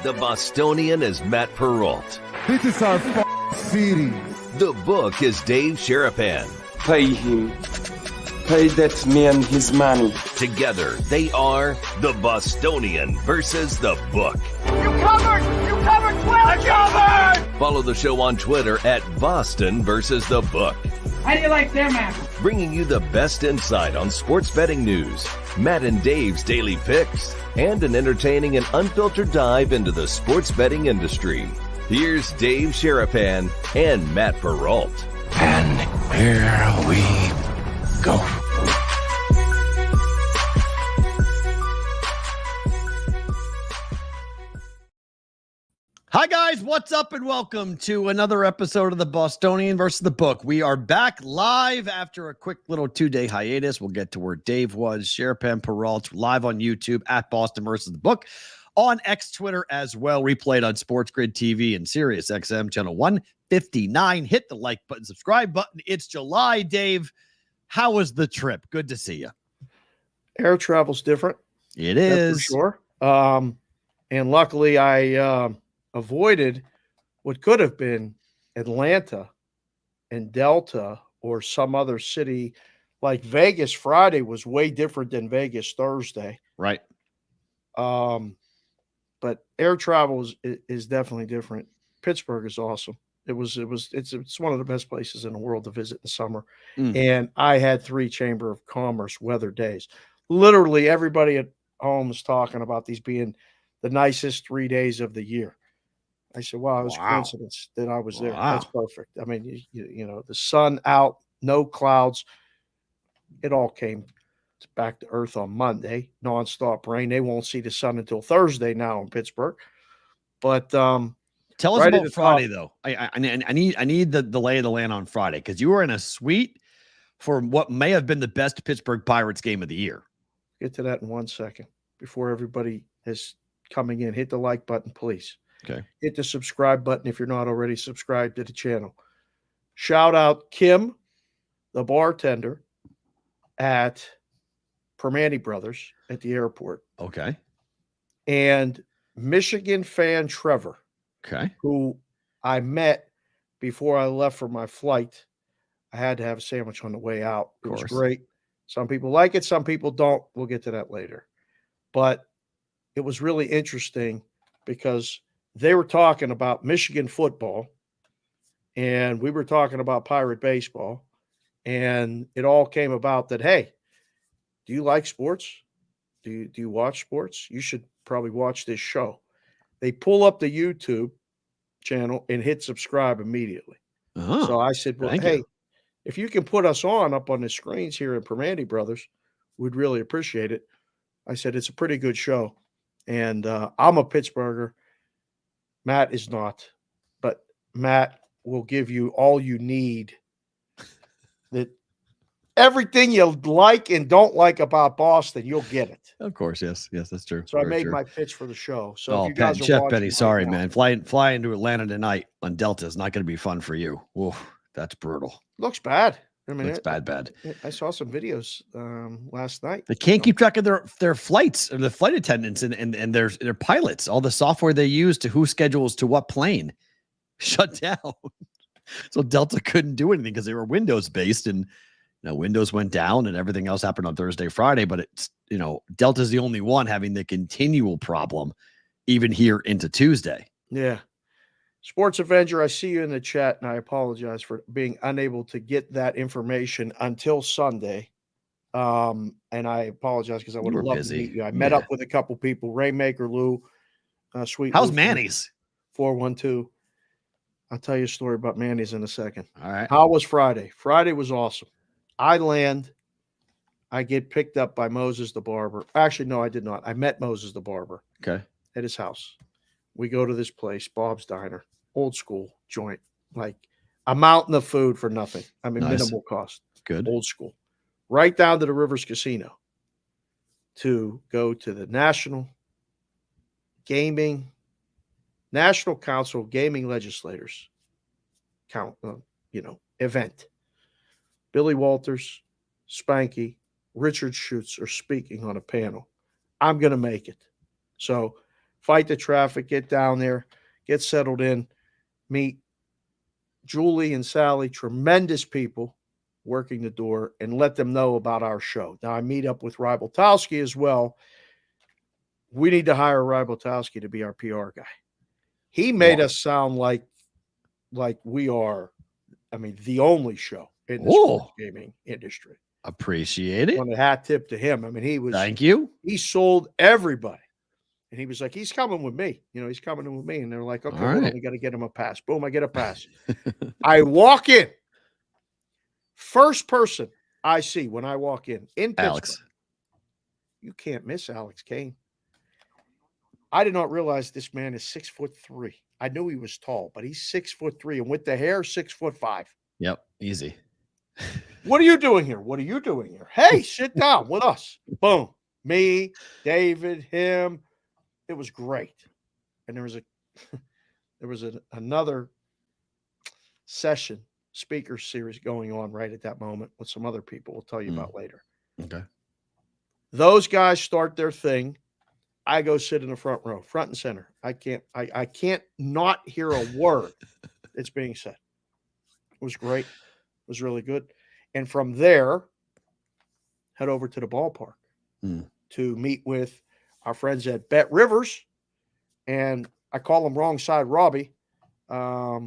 The Bostonian is Matt Perrault. This is our city. The book is Dave Sharapan. Pay him. Pay that man his money. Together, they are The Bostonian versus The Book. You covered! You covered 12! I covered! Follow the show on Twitter at Boston versus The Book. How do you like them apples? Bringing you the best insight on sports betting news, Matt and Dave's daily picks, and an entertaining and unfiltered dive into the sports betting industry. Here's Dave Sharapan and Matt Perrault. And here we go. Hi, guys. What's up, and welcome to another episode of the Bostonian versus the Book. We are back live after a quick little 2-day hiatus. We'll get to where Dave was. Sharapan, Perrault, live on YouTube at Boston versus the Book. On X, Twitter as well. Replayed on Sports Grid TV and Sirius XM channel 159. Hit the like button, subscribe button. It's July, Dave. How was the trip? Good to see you. Air travel's different. It is. For sure. And luckily I avoided what could have been Atlanta and Delta or some other city. Like Vegas Friday was way different than Vegas Thursday. Right. But air travel is definitely different. Pittsburgh is awesome. It's one of the best places in the world to visit in the summer. And I had 3 Chamber of Commerce weather days. Literally everybody at home is talking about these being the nicest 3 days of the year. I said, wow, it was coincidence that I was there. That's perfect. I mean, you know, the sun out, no clouds. It all came back to earth on Monday, nonstop rain. They won't see the sun until Thursday now in Pittsburgh. But tell us about Friday, though. I need the lay of the land on Friday, because you were in a suite for what may have been the best Pittsburgh Pirates game of the year. Get to that in 1 second before everybody is coming in. Hit the like button, please. Okay. Hit the subscribe button if you're not already subscribed to the channel. Shout out Kim, the bartender at Permani Brothers at the airport. Okay. And Michigan fan Trevor. Okay. Who I met before I left for my flight. I had to have a sandwich on the way out. It was great. Some people like it, some people don't. We'll get to that later. But it was really interesting because they were talking about Michigan football and we were talking about Pirate baseball. And it all came about that, hey, do you like sports? Do you watch sports? You should probably watch this show. They pull up the YouTube channel and hit subscribe immediately. So I said, well, hey, if you can put us up on the screens here in Permani Brothers, we'd really appreciate it. I said, it's a pretty good show. And I'm a Pittsburgher. Matt is not. But Matt will give you all you need. That everything you like and don't like about Boston, you'll get it. Of course, yes. Yes, that's true. So I made my pitch for the show. So if you Pat, guys are Chef watching Benny, sorry, man. Flying to Atlanta tonight on Delta is not going to be fun for you. Whoa, that's brutal. Looks bad. I mean, it's bad. I saw some videos last night. They can't keep track of their flights or the flight attendants and their pilots. All the software they use to who schedules to what plane shut down. So Delta couldn't do anything because they were Windows based, and Windows went down and everything else happened on Thursday, Friday. But it's Delta's the only one having the continual problem, even here into Tuesday. Yeah. Sports Avenger, I see you in the chat, and I apologize for being unable to get that information until Sunday. And I apologize because I would have loved to meet you. I met up with a couple people, Raymaker, Lou, Sweet. How's Manny's? 412. I'll tell you a story about Manny's in a second. All right. How was Friday? Friday was awesome. I land. I get picked up by Moses the barber. Actually, no, I did not. I met Moses the barber. Okay. At his house. We go to this place, Bob's Diner, old school joint, like a mountain of food for nothing. I mean, minimal cost. Good. Old school. Right down to the Rivers Casino to go to the National Council of Gaming Legislators event. Billy Walters, Spanky, Richard Schutz are speaking on a panel. I'm going to make it. So fight the traffic, get down there, get settled in, meet Julie and Sally, tremendous people working the door, and let them know about our show. Now, I meet up with Rybaltowski as well. We need to hire Rybaltowski to be our PR guy. He made us sound like we are, the only show in the sports gaming industry. Appreciate it. On a hat tip to him. Thank you. He sold everybody. And he was like, he's coming with me. He's coming with me. And they're like, okay, hold on, we got to get him a pass. Boom, I get a pass. I walk in. First person I see when I walk in Pittsburgh. Alex. You can't miss Alex Kane. I did not realize this man is 6'3". I knew he was tall, but he's 6'3", and with the hair, 6'5". Yep, easy. What are you doing here? What are you doing here? Hey, sit down with us. Boom. Me, David, him. It was great. And there was another session, speaker series going on right at that moment with some other people we'll tell you about later. Okay. Those guys start their thing. I go sit in the front row, front and center. I can't not hear a word that's being said. It was great. It was really good. And from there, head over to the ballpark to meet with our friends at Bet Rivers. And I call them Wrong Side Robbie. I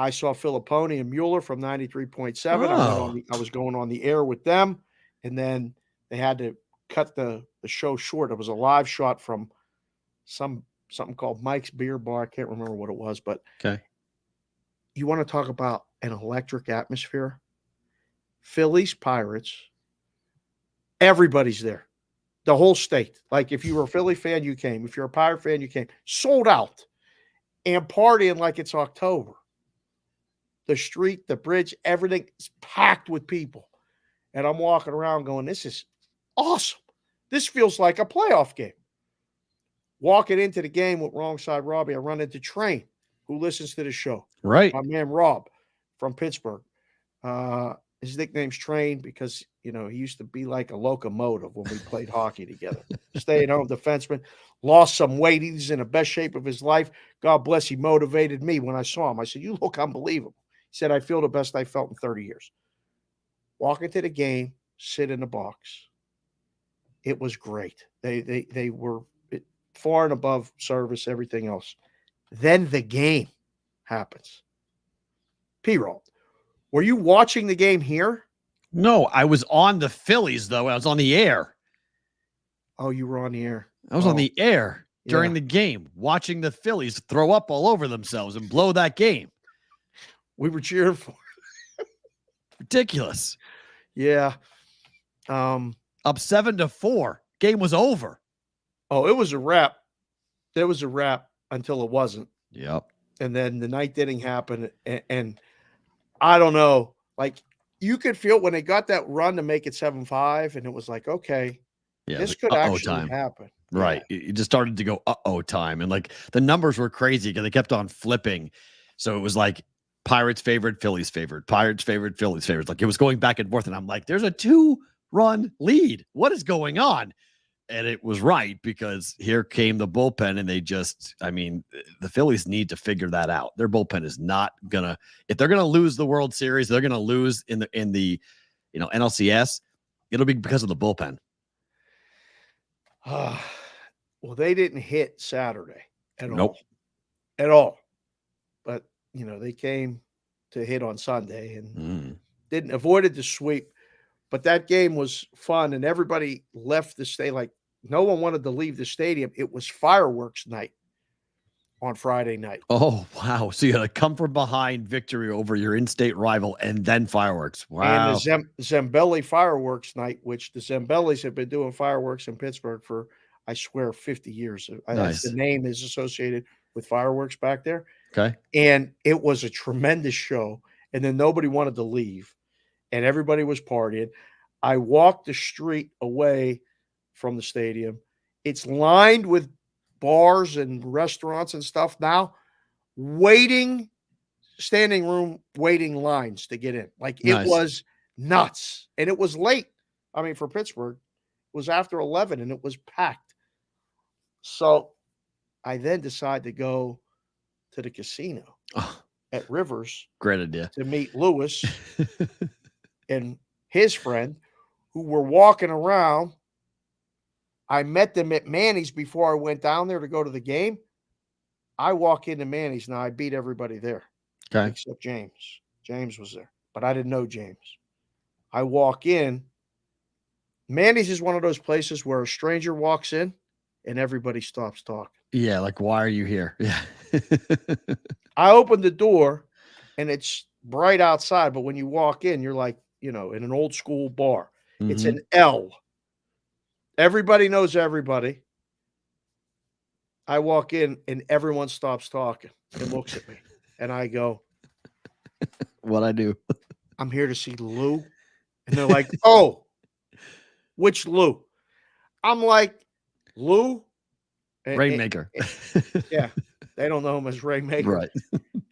saw Filipponi and Mueller from 93.7. I was going on the air with them. And then they had to cut the show short. It was a live shot from something called Mike's Beer Bar. I can't remember what it was, but okay. You want to talk about an electric atmosphere? Phillies, Pirates, everybody's there. The whole state. Like if you were a Philly fan, you came. If you're a Pirate fan, you came. Sold out and partying like it's October. The street, the bridge, everything is packed with people. And I'm walking around going, this is awesome. This feels like a playoff game. Walking into the game with Wrong Side Robbie, I run into Train, who listens to the show. Right. My man Rob from Pittsburgh. His nickname's Train because, he used to be like a locomotive when we played hockey together. Stay-at-home defenseman, lost some weight. He's in the best shape of his life. God bless, he motivated me when I saw him. I said, you look unbelievable. He said, I feel the best I felt in 30 years. Walk into the game, sit in the box. It was great. They were far and above service, everything else. Then the game happens. P-Roll, were you watching the game here? No, I was on the Phillies, though. I was on the air. Oh, you were on the air. I was on the air during the game, watching the Phillies throw up all over themselves and blow that game. We were cheering for it. Ridiculous. Yeah. Up 7-4. Game was over. Oh, it was a wrap. There was a wrap until it wasn't. Yep. And then the ninth inning happened, and I don't know. Like, you could feel when they got that run to make it 7-5, and it was like, okay, this could actually happen. Right. Yeah. It just started to go time. And like the numbers were crazy because they kept on flipping. So it was like Pirates favored, Phillies favored, Pirates favored, Phillies favored. Like it was going back and forth. And I'm like, there's a 2-run lead. What is going on? And it was right because here came the bullpen and they just, the Phillies need to figure that out. Their bullpen is not gonna, if they're gonna lose the World Series, they're gonna lose in the NLCS. It'll be because of the bullpen. Well, they didn't hit Saturday at all. At all. But they came to hit on Sunday and didn't avoided the sweep. But that game was fun and everybody left the state like no one wanted to leave the stadium. It was fireworks night on Friday night. Oh, wow. So you had a come from behind victory over your in-state rival and then fireworks. Wow. And the Zambelli fireworks night, which the Zambellis have been doing fireworks in Pittsburgh for, I swear, 50 years. Nice. The name is associated with fireworks back there. Okay. And it was a tremendous show. And then nobody wanted to leave. And everybody was partying. I walked the street away from the stadium. It's lined with bars and restaurants and stuff now, standing room waiting lines to get in. Like it was nuts. And it was late. For Pittsburgh, it was after 11 and it was packed. So I then decide to go to the casino at Rivers. Great idea. To meet Lewis and his friend who were walking around. I met them at Manny's before I went down there to go to the game. I walk into Manny's. Now, I beat everybody there. Okay. Except James. James was there, but I didn't know James. I walk in. Manny's is one of those places where a stranger walks in and everybody stops talking. Yeah, like, why are you here? Yeah. I opened the door, and it's bright outside, but when you walk in, you're like, in an old school bar. Mm-hmm. It's an L. Everybody knows everybody. I walk in, and everyone stops talking and looks at me. And I go, what'd I do? I'm here to see Lou. And they're like, oh, which Lou? I'm like, Lou? Rainmaker. Yeah. They don't know him as Rainmaker. Right.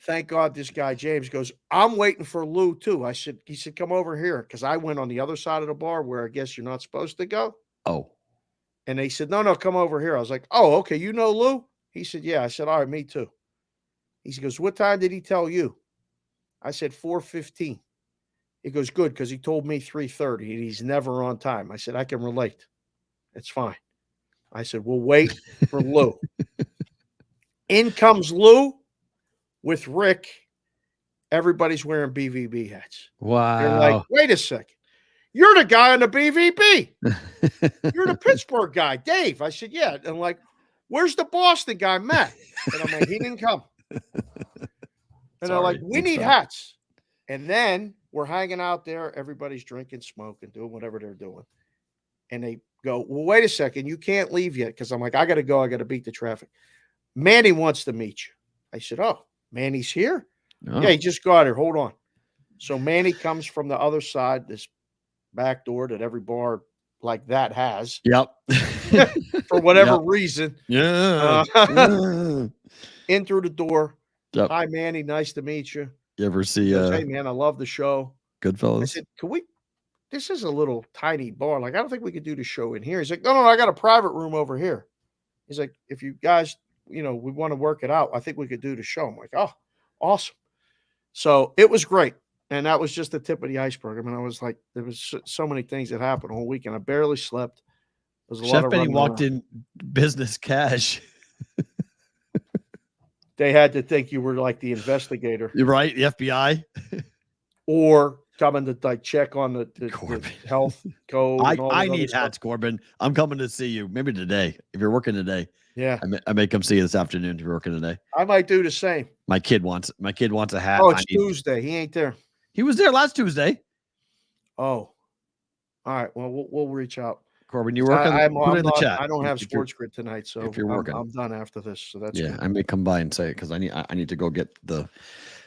Thank God this guy, James, goes, I'm waiting for Lou, too. He said, come over here. Because I went on the other side of the bar where I guess you're not supposed to go. Oh. And they said, no, come over here. I was like, oh, okay. You know Lou? He said, yeah. I said, all right, me too. He goes, what time did he tell you? I said, 4:15. He goes, good, because he told me 3:30, and he's never on time. I said, I can relate. It's fine. I said, we'll wait for Lou. In comes Lou with Rick. Everybody's wearing BVB hats. Wow. They're like, wait a second. You're the guy on the BVB. You're the Pittsburgh guy, Dave. I said, yeah. And like, where's the Boston guy, Matt? And I'm like, he didn't come. And they're like, we need hats. And then we're hanging out there. Everybody's drinking, smoking, doing whatever they're doing. And they go, well, wait a second. You can't leave yet. Because I'm like, I got to go. I got to beat the traffic. Manny wants to meet you. I said, oh, Manny's here? Oh. Yeah, he just got here. Hold on. So Manny comes from the other side, this back door that every bar like that has. Yep. For whatever reason. Yeah. In through the door. Yep. Hi, Manny. Nice to meet you. You ever see hey, man, I love the show. Goodfellas? I said, this is a little tiny bar. Like, I don't think we could do the show in here. He's like, no, I got a private room over here. He's like, if you guys, we want to work it out, I think we could do the show. I'm like, oh, awesome. So it was great. And that was just the tip of the iceberg. I mean, I was like, there was so many things that happened all weekend. I barely slept. There was a lot of Benny walked in business cash. They had to think you were like the investigator. You're right, the FBI. Or coming to like check on the health code. I need hats, Corbin. I'm coming to see you. Maybe today. If you're working today. Yeah. I may come see you this afternoon if you're working today. I might do the same. My kid wants a hat. Oh, it's Tuesday. He ain't there. He was there last Tuesday. Oh. All right. Well, we'll reach out. Corbin, you working? Put it in the chat. I don't have Sports Grid tonight, so if you're working, I'm done after this. So that's good. I may come by and say it because I need to go get the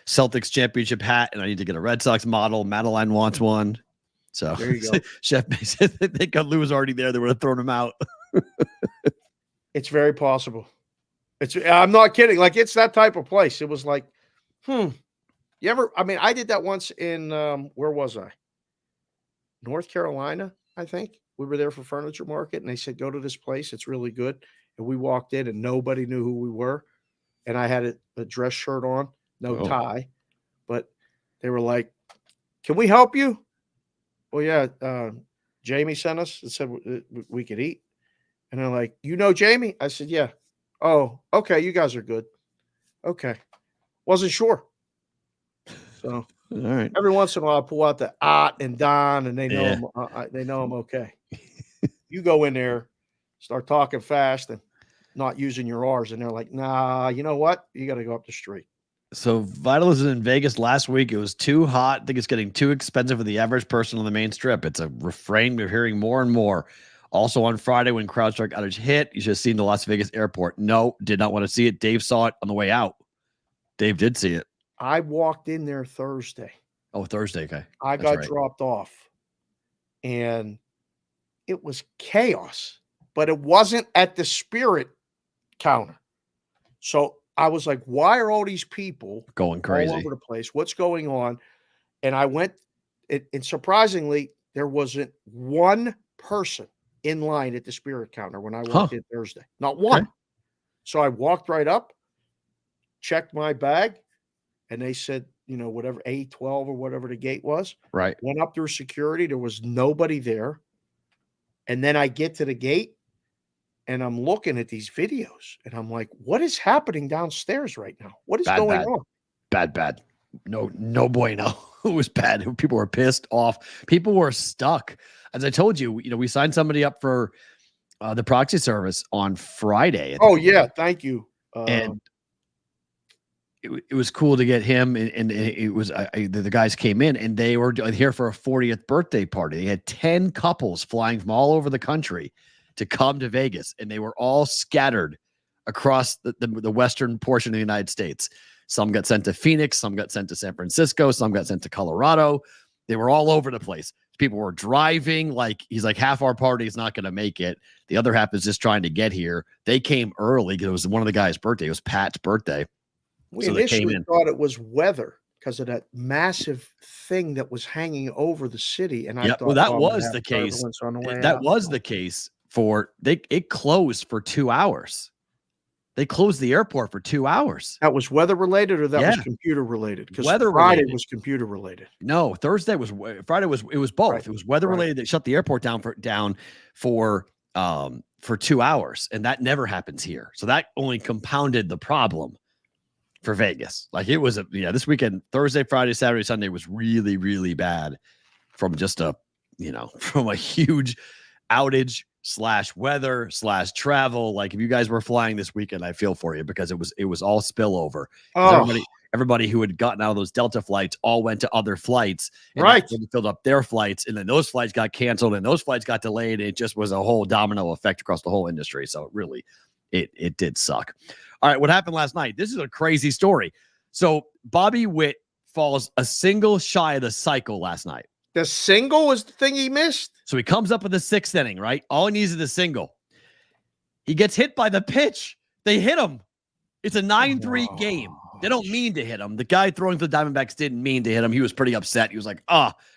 Celtics championship hat and I need to get a Red Sox model. Madeline wants one. So there you go. Chef said they got Lou was already there. They would have thrown him out. It's very possible. I'm not kidding. Like, it's that type of place. It was like, you ever? I mean, I did that once in where was I? North Carolina, I think. We were there for furniture market, and they said, go to this place. It's really good. And we walked in, and nobody knew who we were. And I had a dress shirt on, no tie. But they were like, can we help you? Well, yeah. Jamie sent us and said we could eat. And they're like, you know Jamie? I said, yeah. Oh, okay. You guys are good. Okay. Wasn't sure. So, all right. Every once in a while, I pull out the and Don, and they know I'm okay. You go in there, start talking fast and not using your R's, and they're like, nah, you know what? You got to go up the street. So Vital was in Vegas last week. It was too hot. I think it's getting too expensive for the average person on the main strip. It's a refrain we're hearing more and more. Also on Friday when CrowdStrike outage hit, you should have seen the Las Vegas airport. No, did not want to see it. Dave saw it on the way out. Dave did see it. I walked in there Thursday. Oh, Thursday. Okay. I got dropped off. And it was chaos. But it wasn't at the Spirit counter. So I was like, why are all these people going crazy all over the place? What's going on? And I went, and surprisingly, there wasn't one person in line at the spirit counter when I walked in Thursday. Not one. Okay. So I walked right up, checked my bag, and they said, whatever, A12 or whatever the gate was. Right. Went up through security. There was nobody there. And then I get to the gate, and I'm looking at these videos, and I'm like, what is happening downstairs right now? What is going on? Bad. No bueno. It was bad. People were pissed off. People were stuck. As I told you, we signed somebody up for the proxy service on Friday. Oh, yeah. Thank you. And it was cool to get him. And it was the guys came in, and they were here for a 40th birthday party. They had 10 couples flying from all over the country to come to Vegas, and they were all scattered across the western portion of the United States. Some got sent to Phoenix, some got sent to San Francisco, some got sent to Colorado. They were all over the place. People were driving. He's like, half our party is not going to make it. The other half is just trying to get here. They came early because it was one of the guys' birthday. It was Pat's birthday. We initially thought it was weather because of that massive thing that was hanging over the city. And I thought that was the case. That was the case it closed for 2 hours. They closed the airport for 2 hours. That was weather related, or that was computer related? Because Friday was computer related. No, Friday was both. Right. It was weather related. They shut the airport down for 2 hours, and that never happens here. So that only compounded the problem for Vegas. It was this weekend, Thursday, Friday, Saturday, Sunday was really, really bad from just from a huge outage / weather / travel. If you guys were flying this weekend, I feel for you because it was all spillover. Everybody who had gotten out of those Delta flights all went to other flights, and filled up their flights, and then those flights got canceled and those flights got delayed. It just was a whole domino effect across the whole industry. So it did suck. All right, what happened last night? This is a crazy story. So Bobby Witt falls a single shy of the cycle last night. The single was the thing he missed. So he comes up with the 6th inning, right? All he needs is a single. He gets hit by the pitch. They hit him. It's a 9-3 game. They don't mean to hit him. The guy throwing for the Diamondbacks didn't mean to hit him. He was pretty upset. He was like,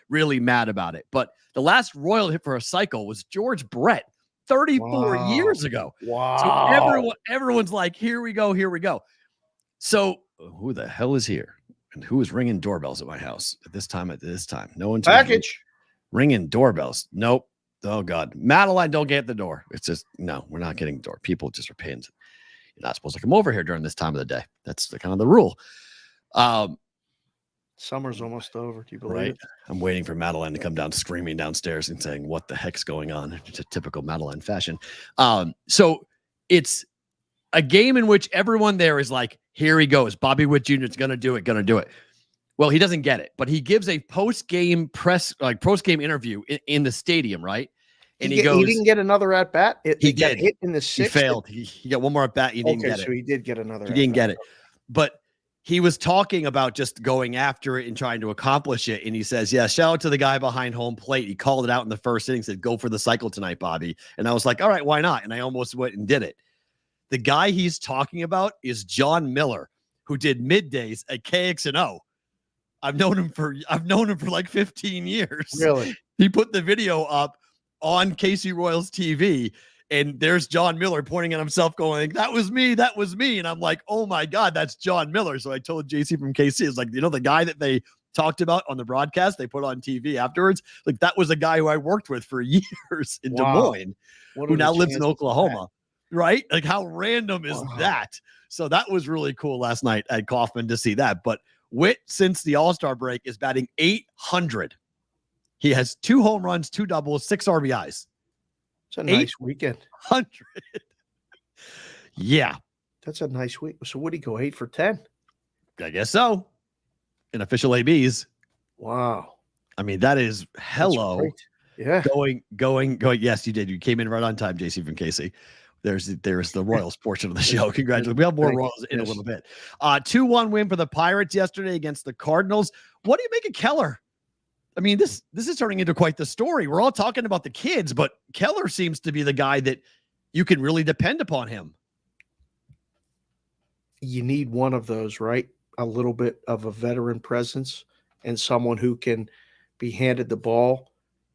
really mad about it. But the last Royal hit for a cycle was George Brett 34 years ago. Wow. So everyone's like, here we go. So who the hell is here? And who is ringing doorbells at my house at this time? No one's package ringing doorbells. Nope. Oh God, Madeline, don't get the door. It's just no, we're not getting the door. People just are paying. You're not supposed to come over here during this time of the day. That's kind of the rule. Summer's almost over. Do you believe it? I'm waiting for Madeline to come down screaming downstairs and saying, "What the heck's going on?" It's a typical Madeline fashion. So it's a game in which everyone there is like, here he goes. Bobby Witt Jr. is going to do it. Well, he doesn't get it, but he gives a post-game interview in the stadium, right? And he didn't get another at-bat? He got hit in the 6th? He failed. He got one more at-bat. He didn't get it. So he did get another He didn't get it. But he was talking about just going after it and trying to accomplish it. And he says, shout out to the guy behind home plate. He called it out in the first inning, said, go for the cycle tonight, Bobby. And I was like, all right, why not? And I almost went and did it. The guy he's talking about is John Miller, who did middays at KXNO. I've known him for like 15 years. Really? He put the video up on KC Royals TV, and there's John Miller pointing at himself going, that was me. And I'm like, oh my God, that's John Miller. So I told JC from KC, it's like, the guy that they talked about on the broadcast, they put on TV afterwards. Like that was a guy who I worked with for years in Des Moines, who now lives in Oklahoma. Right? Like how random is that? So that was really cool last night at Kauffman to see that. But Witt, since the All-Star break, is batting .800. He has 2 home runs, 2 doubles, 6 RBIs. It's a nice weekend. 100. Yeah. That's a nice week. So would he go 8 for 10? I guess so. In official ABs. Wow. I mean, that is hello. Yeah. Going. Yes, you did. You came in right on time, JC from KC. There's the Royals portion of the show. Congratulations. We have more Royals in a little bit. 2-1 win for the Pirates yesterday against the Cardinals. What do you make of Keller? I mean, this is turning into quite the story. We're all talking about the kids, but Keller seems to be the guy that you can really depend upon him. You need one of those, right? A little bit of a veteran presence and someone who can be handed the ball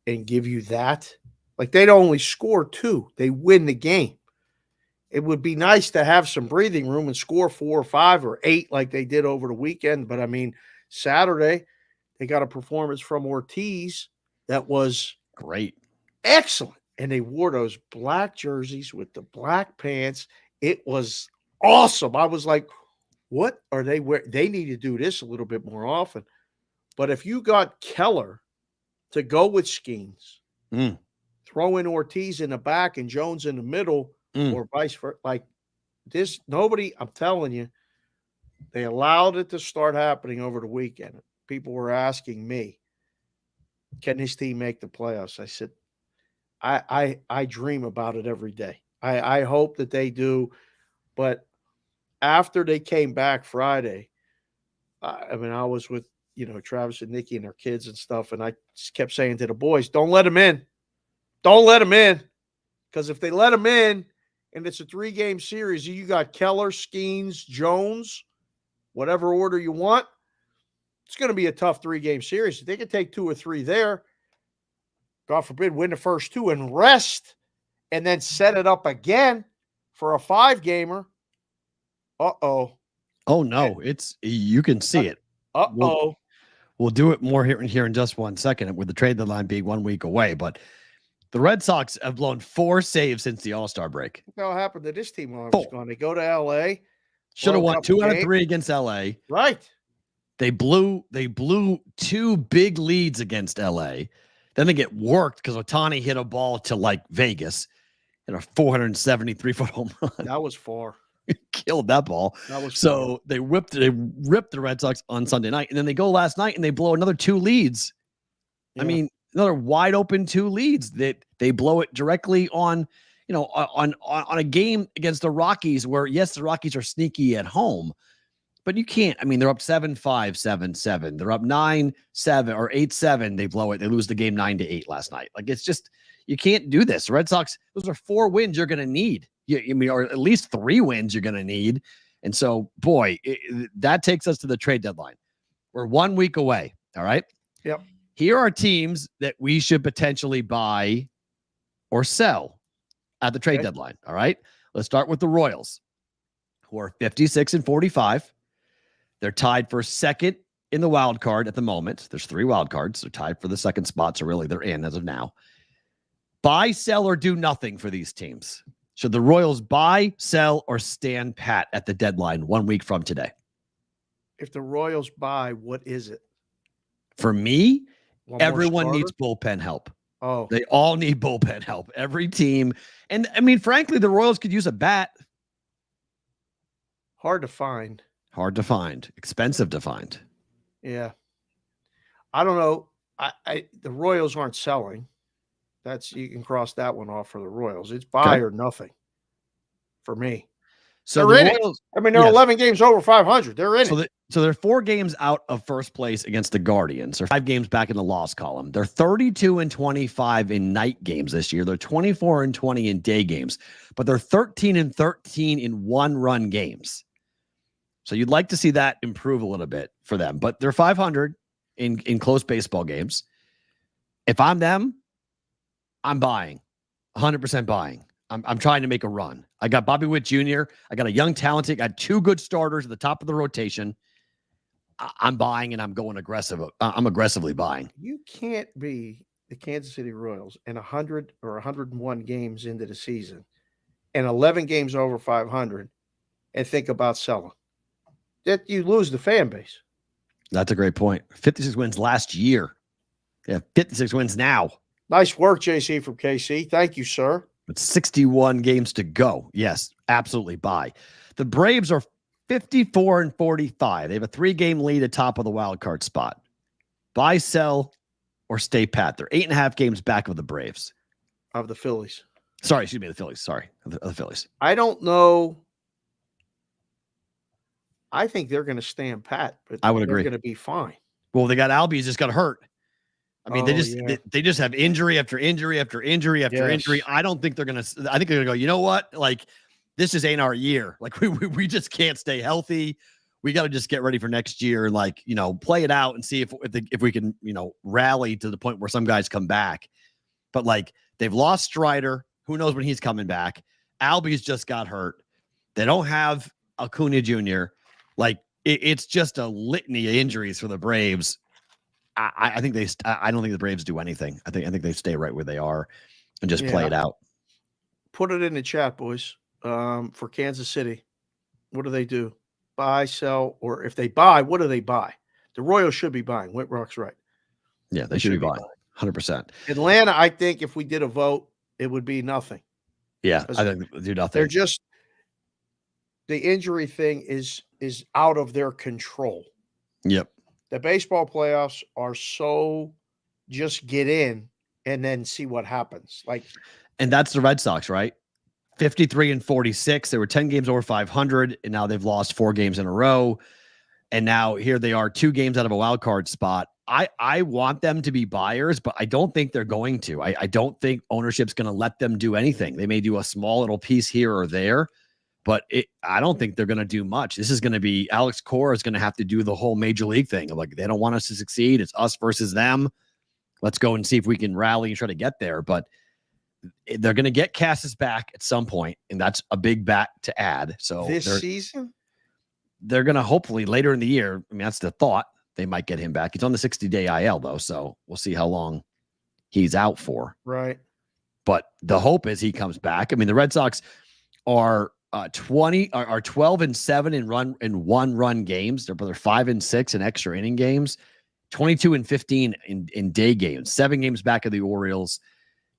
and give you that. Like they don't only score 2, they win the game. It would be nice to have some breathing room and score 4 or 5 or 8 like they did over the weekend. But I mean, Saturday, they got a performance from Ortiz that was great. Excellent. And they wore those black jerseys with the black pants. It was awesome. I was like, what are they wearing? They need to do this a little bit more often. But if you got Keller to go with Skeens, throw in Ortiz in the back and Jones in the middle, or vice versa, like this, nobody, I'm telling you, they allowed it to start happening over the weekend. People were asking me, can this team make the playoffs? I said, I dream about it every day. I hope that they do. But after they came back Friday, I mean, I was with, Travis and Nikki and their kids and stuff. And I just kept saying to the boys, don't let them in. Don't let them in. Because if they let them in and it's a 3-game series, you got Keller, Skeens, Jones, whatever order you want, it's going to be a tough 3-game series. If they can take 2 or 3 there, God forbid, win the first 2 and rest and then set it up again for a 5-gamer. Uh-oh. Oh, no. You can see it. Uh-oh. We'll do it more here in just 1 second with the trade deadline being 1 week away. But the Red Sox have blown 4 saves since the All-Star break. What happened to this team while I was gone? They go to L.A. Should have won 2 out of 3 against L.A. Right. They blew 2 big leads against L.A. Then they get worked because Ohtani hit a ball to like Vegas in a 473-foot home run. That was far. Killed that ball. That was so far. they ripped the Red Sox on Sunday night, and then they go last night and they blow another 2 leads. Yeah. I mean, another wide open 2 leads that they blow it directly on, on a game against the Rockies where, yes, the Rockies are sneaky at home, but you can't. I mean, they're up 7-5, 7-7. They're up 9-7 or 8-7. They blow it. They lose the game 9-8 last night. Like, it's just, you can't do this. The Red Sox, those are 4 wins you're going to need. Or at least 3 wins you're going to need. And so, boy, that takes us to the trade deadline. We're 1 week away. All right. Yep. Here are teams that we should potentially buy or sell at the trade deadline. All right. Let's start with the Royals, who are 56-45. They're tied for second in the wild card at the moment. There's 3 wild cards. They're tied for the second spot. So really they're in as of now. Buy, sell, or do nothing for these teams. Should the Royals buy, sell, or stand pat at the deadline 1 week from today? If the Royals buy, what is it? For me, everyone needs bullpen help. Oh, they all need bullpen help. Every team. And I mean, frankly, the Royals could use a bat. Hard to find. Expensive to find. Yeah. I don't know. The Royals aren't selling. You can cross that one off for the Royals. It's buy or nothing for me. So they're the in Royals, it. I mean, they're 11 games over 500. They're in it. So they're 4 games out of first place against the Guardians. They're 5 games back in the loss column. They're 32-25 in night games this year. They're 24-20 in day games, but they're 13-13 in 1-run games. So you'd like to see that improve a little bit for them, but they're 500 in close baseball games. If I'm them, I'm buying, 100% buying. I'm trying to make a run. I got Bobby Witt Jr. I got a young talented. I got 2 good starters at the top of the rotation. I'm buying and I'm going aggressive. I'm aggressively buying. You can't be the Kansas City Royals and 100 or 101 games into the season and 11 games over 500 and think about selling. That you lose the fan base. That's a great point. 56 wins last year. They have 56 wins now. Nice work, JC from KC. Thank you, sir. With 61 games to go. Yes, absolutely buy. The Braves are 54-45. They have a 3-game lead atop of the wild card spot. Buy, sell, or stay pat. They're 8.5 games back of the Braves. Of the Phillies. Sorry, excuse me, the Phillies. Sorry, of the Phillies. I don't know. I think they're going to stand pat, but I would agree. They're going to be fine. Well, they got Albies just got hurt. I mean, they just have injury after injury after injury after injury. I don't think they're going to, I think they're going to go, you know what? Like, this just ain't our year. Like, we just can't stay healthy. We got to just get ready for next year and, like, play it out and see if we can, rally to the point where some guys come back. but like they've lost Strider. Who knows when he's coming back? Albies just got hurt. They don't have Acuna Jr. Like it's just a litany of injuries for the Braves. I think I don't think the Braves do anything. I think they stay right where they are and just play it out. Put it in the chat, boys. For Kansas City, what do they do? Buy, sell, or if they buy, what do they buy? The Royals should be buying. Whitrock's right. Yeah, they should be buying 100%. Atlanta, I think if we did a vote, it would be nothing. Yeah, I think they do nothing. They're just the injury thing is out of their control. Yep. The baseball playoffs are so just get in and then see what happens. And that's the Red Sox, right? 53-46. They were 10 games over 500, and now they've lost 4 games in a row. And now here they are, 2 games out of a wild card spot. I want them to be buyers, but I don't think they're going to. I don't think ownership's going to let them do anything. They may do a small little piece here or there, but I don't think they're going to do much. This is going to be Alex Cora is going to have to do the whole major league thing. Like, they don't want us to succeed. It's us versus them. Let's go and see if we can rally and try to get there. But they're going to get Cassis back at some point, and that's a big bat to add. So this season, they're going to hopefully later in the year. I mean, that's the thought. They might get him back. He's on the 60-day IL though, so we'll see how long he's out for. Right. But the hope is he comes back. I mean, the Red Sox are 12-7 in one-run games. They're 5-6 in extra inning games. 22-15 in day games. 7 games back of the Orioles.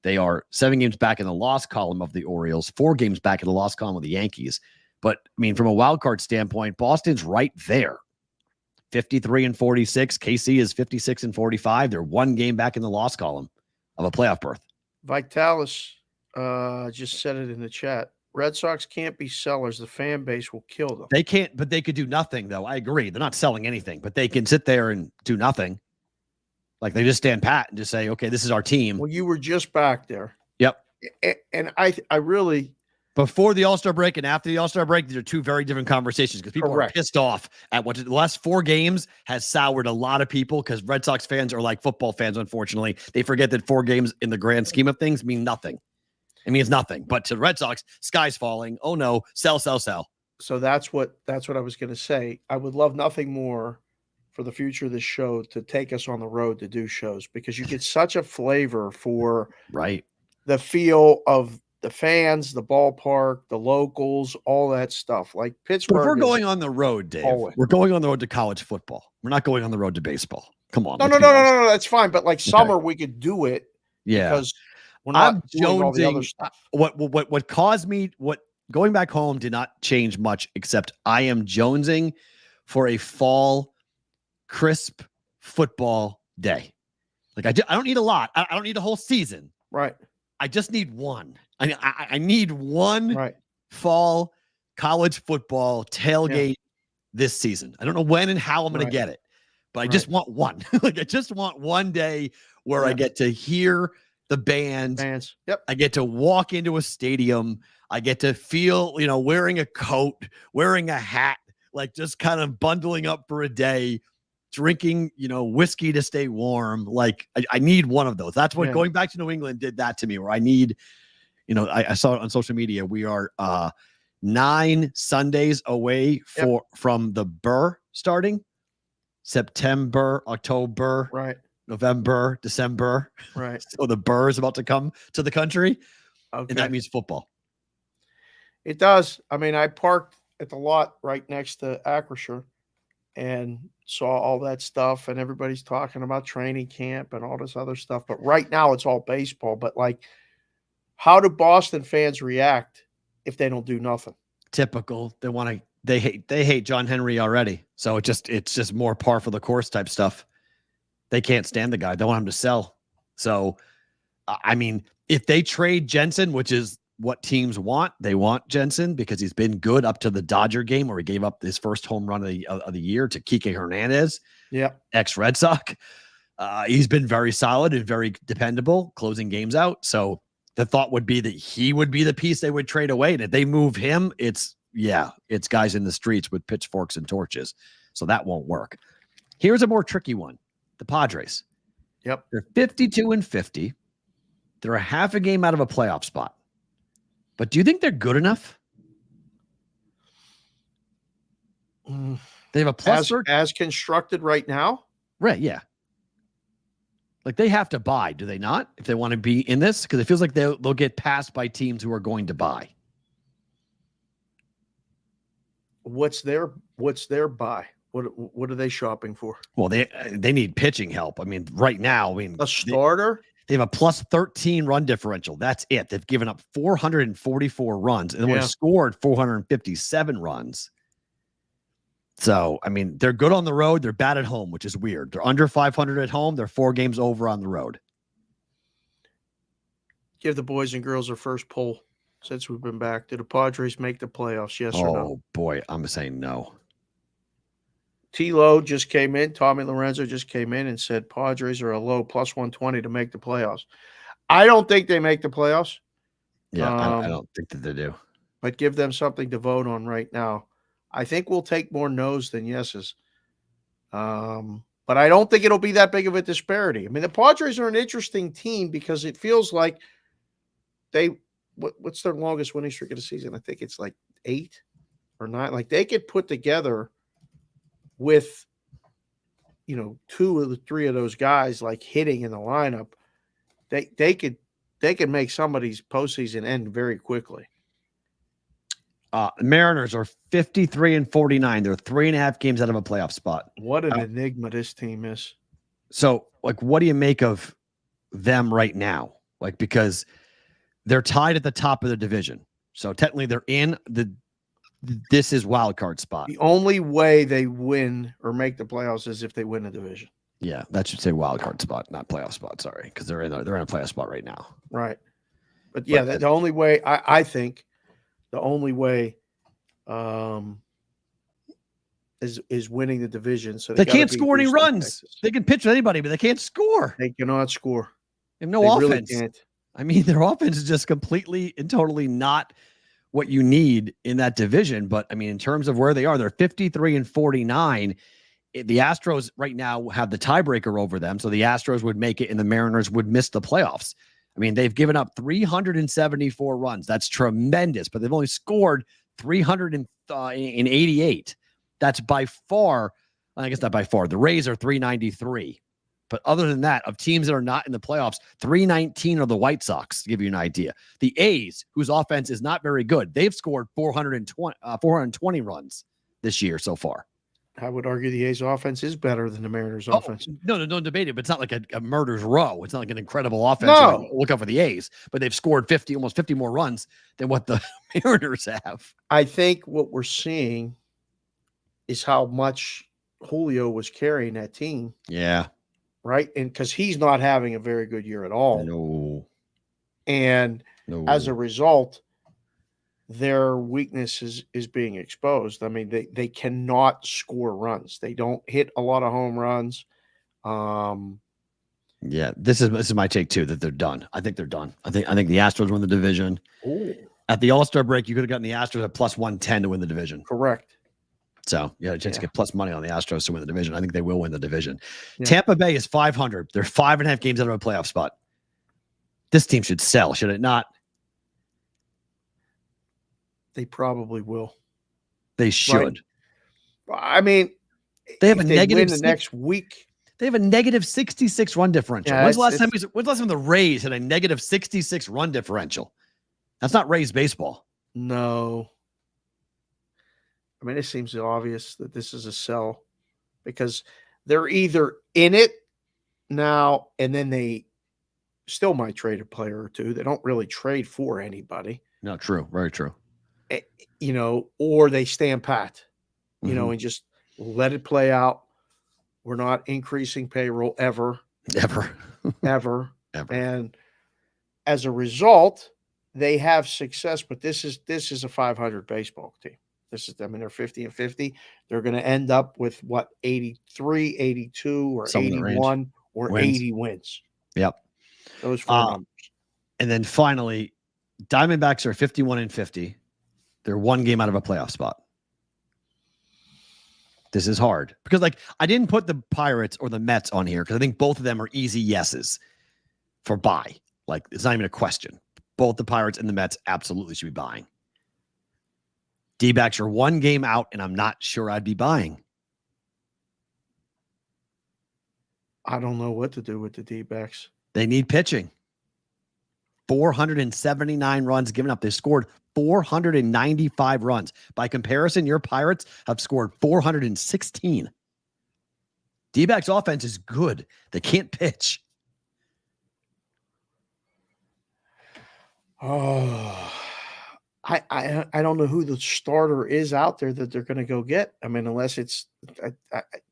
They are 7 games back in the loss column of the Orioles. 4 games back in the loss column of the Yankees. But I mean, from a wild card standpoint, Boston's right there. 53-46. KC is 56-45. They're 1 game back in the loss column of a playoff berth. Vitalis just said it in the chat. Red Sox can't be sellers. The fan base will kill them. They can't, but they could do nothing, though. I agree. They're not selling anything, but they can sit there and do nothing. Like, they just stand pat and just say, okay, this is our team. Well, you were just back there. Yep. And I really... Before the All-Star break and after the All-Star break, these are 2 very different conversations because people are pissed off at what the last 4 games has soured a lot of people because Red Sox fans are like football fans, unfortunately. They forget that 4 games in the grand scheme of things mean nothing. It means nothing. But to the Red Sox, sky's falling. Oh, no. Sell. So that's what I was going to say. I would love nothing more for the future of this show to take us on the road to do shows because you get such a flavor for the feel of the fans, the ballpark, the locals, all that stuff. Like Pittsburgh. But if we're going on the road, Dave, we're going on the road to college football. We're not going on the road to baseball. Come on. No. That's fine. But like summer, we could do it. Yeah. Because we're not doing all the other stuff. What caused me, going back home did not change much, except I am jonesing for a fall crisp football day. Like I don't need a lot. I don't need a whole season. Right. I just need one. I need one fall college football tailgate this season. I don't know when and how I'm going to get it, but I just want one. Like I just want one day where I get to hear the bands. Yep. I get to walk into a stadium. I get to feel, wearing a coat, wearing a hat, like just kind of bundling up for a day, drinking, whiskey to stay warm. Like I need one of those. That's what going back to New England did that to me, where I need, I saw it on social media. We are 9 Sundays away from the Burr starting. September, October, November, December. Right. So the Burr is about to come to the country. Okay. And that means football. It does. I mean, I parked at the lot right next to Acrisure and saw all that stuff, and everybody's talking about training camp and all this other stuff. But right now it's all baseball. But like, how do Boston fans react if they don't do nothing? Typical. They hate John Henry already. So it's just more par for the course type stuff. They can't stand the guy. They want him to sell. So, I mean, if they trade Jensen, which is what teams want, they want Jensen because he's been good up to the Dodger game where he gave up his first home run of the year to Kike Hernandez, ex-Red Sox. He's been very solid and very dependable, closing games out. So the thought would be that he would be the piece they would trade away. And if they move him, it's guys in the streets with pitchforks and torches. So that won't work. Here's a more tricky one. The Padres. Yep. They're 52-50. They're a half a game out of a playoff spot. But do you think they're good enough? They have a plus as constructed right now? Right, yeah. Like they have to buy, do they not? If they want to be in this? Because it feels like they'll get passed by teams who are going to buy. What's their buy? What are they shopping for? Well, they need pitching help. I mean, right now, a starter? They have a plus 13 run differential. That's it. They've given up 444 runs and only scored 457 runs. So, I mean, they're good on the road. They're bad at home, which is weird. They're under 500 at home. They're 4 games over on the road. Give the boys and girls their first poll since we've been back. Did the Padres make the playoffs? Yes or no? Oh, boy. I'm saying no. T-Lo just came in. Tommy Lorenzo just came in and said Padres are a low plus 120 to make the playoffs. I don't think they make the playoffs. Yeah, I don't think that they do. But give them something to vote on right now. I think we'll take more no's than yeses. But I don't think it'll be that big of a disparity. I mean, the Padres are an interesting team because it feels like what's their longest winning streak of the season? I think it's like 8 or 9. Like they could put together with, 2 of the 3 of those guys like hitting in the lineup. They could make somebody's postseason end very quickly. Mariners are 53-49. They're 3.5 games out of a playoff spot. What an enigma this team is. So, like, what do you make of them right now? Like, because they're tied at the top of the division. So technically they're in this is wild card spot. The only way they win or make the playoffs is if they win the division. Yeah, that should say wild card spot, not playoff spot. Sorry, because they're in a playoff spot right now. Right, but yeah, the only way I think the only way is winning the division. So they can't score any runs. Texas. They can pitch with anybody, but they can't score. They cannot score. They have no offense. Really can't. I mean, their offense is just completely and totally not what you need in that division. But I mean, in terms of where they are, they're 53-49. The Astros right now have the tiebreaker over them. So the Astros would make it and the Mariners would miss the playoffs. I mean, they've given up 374 runs. That's tremendous, but they've only scored 388. That's by far, I guess not by far. The Rays are 393. But other than that, of teams that are not in the playoffs, 319 are the White Sox, to give you an idea. The A's, whose offense is not very good, they've scored 420 runs this year so far. I would argue the A's offense is better than the Mariners offense. No, don't debate it, but it's not like a murder's row. It's not like an incredible offense. No. Look out for the A's, but they've scored almost 50 more runs than what the Mariners have. I think what we're seeing is how much Julio was carrying that team. Yeah. Right? And because he's not having a very good year at all. No. And as a result, their weakness is being exposed. I mean, they cannot score runs. They don't hit a lot of home runs. Yeah, this is my take too, that they're done. I think they're done. I think the Astros win the division. Ooh. At the All-Star break, you could have gotten the Astros at plus 110 to win the division. Correct. So you had a chance to get plus money on the Astros to win the division. I think they will win the division. Yeah. Tampa Bay is 500. They're 5.5 games out of a playoff spot. This team should sell, should it not? They probably will. They should. Right. I mean, they have a negative the next week. They have a negative 66 run differential. Yeah, when's the last time the Rays had a negative 66 run differential? That's not Rays baseball. No. I mean, it seems obvious that this is a sell because they're either in it now and then they still might trade a player or two. They don't really trade for anybody. No, true. Very true. Or they stand pat, and just let it play out. We're not increasing payroll ever. Ever. And as a result, they have success, but this is a 500 baseball team. They're 50-50. They're going to end up with 83, 82, or 81 or wins. 80 wins. Yep. Those 4 numbers. And then finally, Diamondbacks are 51-50. They're 1 game out of a playoff spot. This is hard because I didn't put the Pirates or the Mets on here because I think both of them are easy yeses for buy. Like, it's not even a question. Both the Pirates and the Mets absolutely should be buying. D-backs are one game out, and I'm not sure I'd be buying. I don't know what to do with the D-backs. They need pitching. 479 runs given up. They scored 495 runs. By comparison, your Pirates have scored 416. D-backs offense is good. They can't pitch. Oh, I don't know who the starter is out there that they're going to go get. I mean, unless it's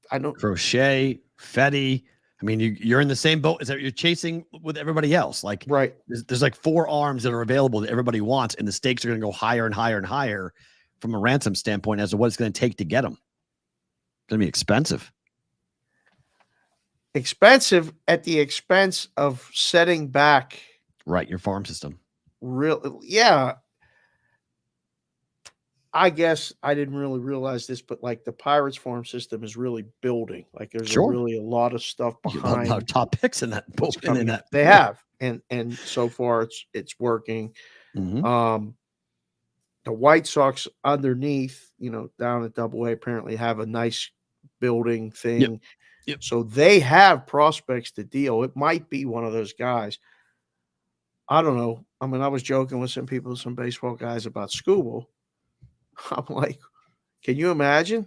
I don't. Crochet, Fetty. I mean, you're in the same boat as that. You're chasing with everybody else. Like, right. There's like 4 arms that are available that everybody wants, and the stakes are going to go higher and higher and higher from a ransom standpoint as to what it's going to take to get them. It's going to be expensive. Expensive at the expense of setting back. Right, your farm system. Yeah. I guess I didn't really realize this, but like the Pirates farm system is really building. Like there's really a lot of stuff behind. A lot of top picks in that. They have, and so far it's working. Mm-hmm. The White Sox underneath, down at Double-A, apparently have a nice building thing. Yep. So they have prospects to deal. It might be one of those guys. I don't know. I mean, I was joking with some baseball guys about Scooble. I'm like, can you imagine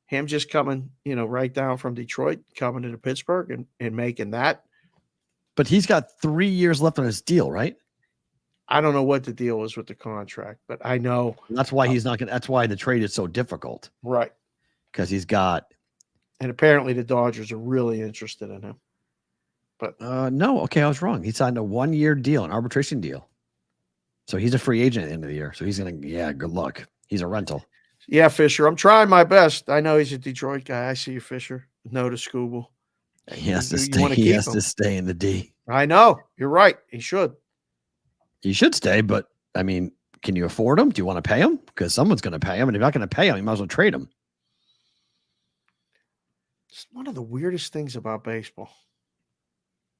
him just coming, right down from Detroit, coming into Pittsburgh and making that? But he's got 3 years left on his deal, right? I don't know what the deal is with the contract, but I know. And that's why he's not going to. That's why the trade is so difficult. Right. Because he's got. And apparently the Dodgers are really interested in him. But no, okay, I was wrong. He signed a 1-year deal, an arbitration deal. So he's a free agent at the end of the year. So he's going to, good luck. He's a rental. Yeah, Fisher. I'm trying my best. I know he's a Detroit guy. I see you, Fisher. No to Scooble. He has to stay. He has to stay in the D. I know. You're right. He should. He should stay, but I mean, can you afford him? Do you want to pay him? Because someone's going to pay him. And if you're not going to pay him, you might as well trade him. It's one of the weirdest things about baseball.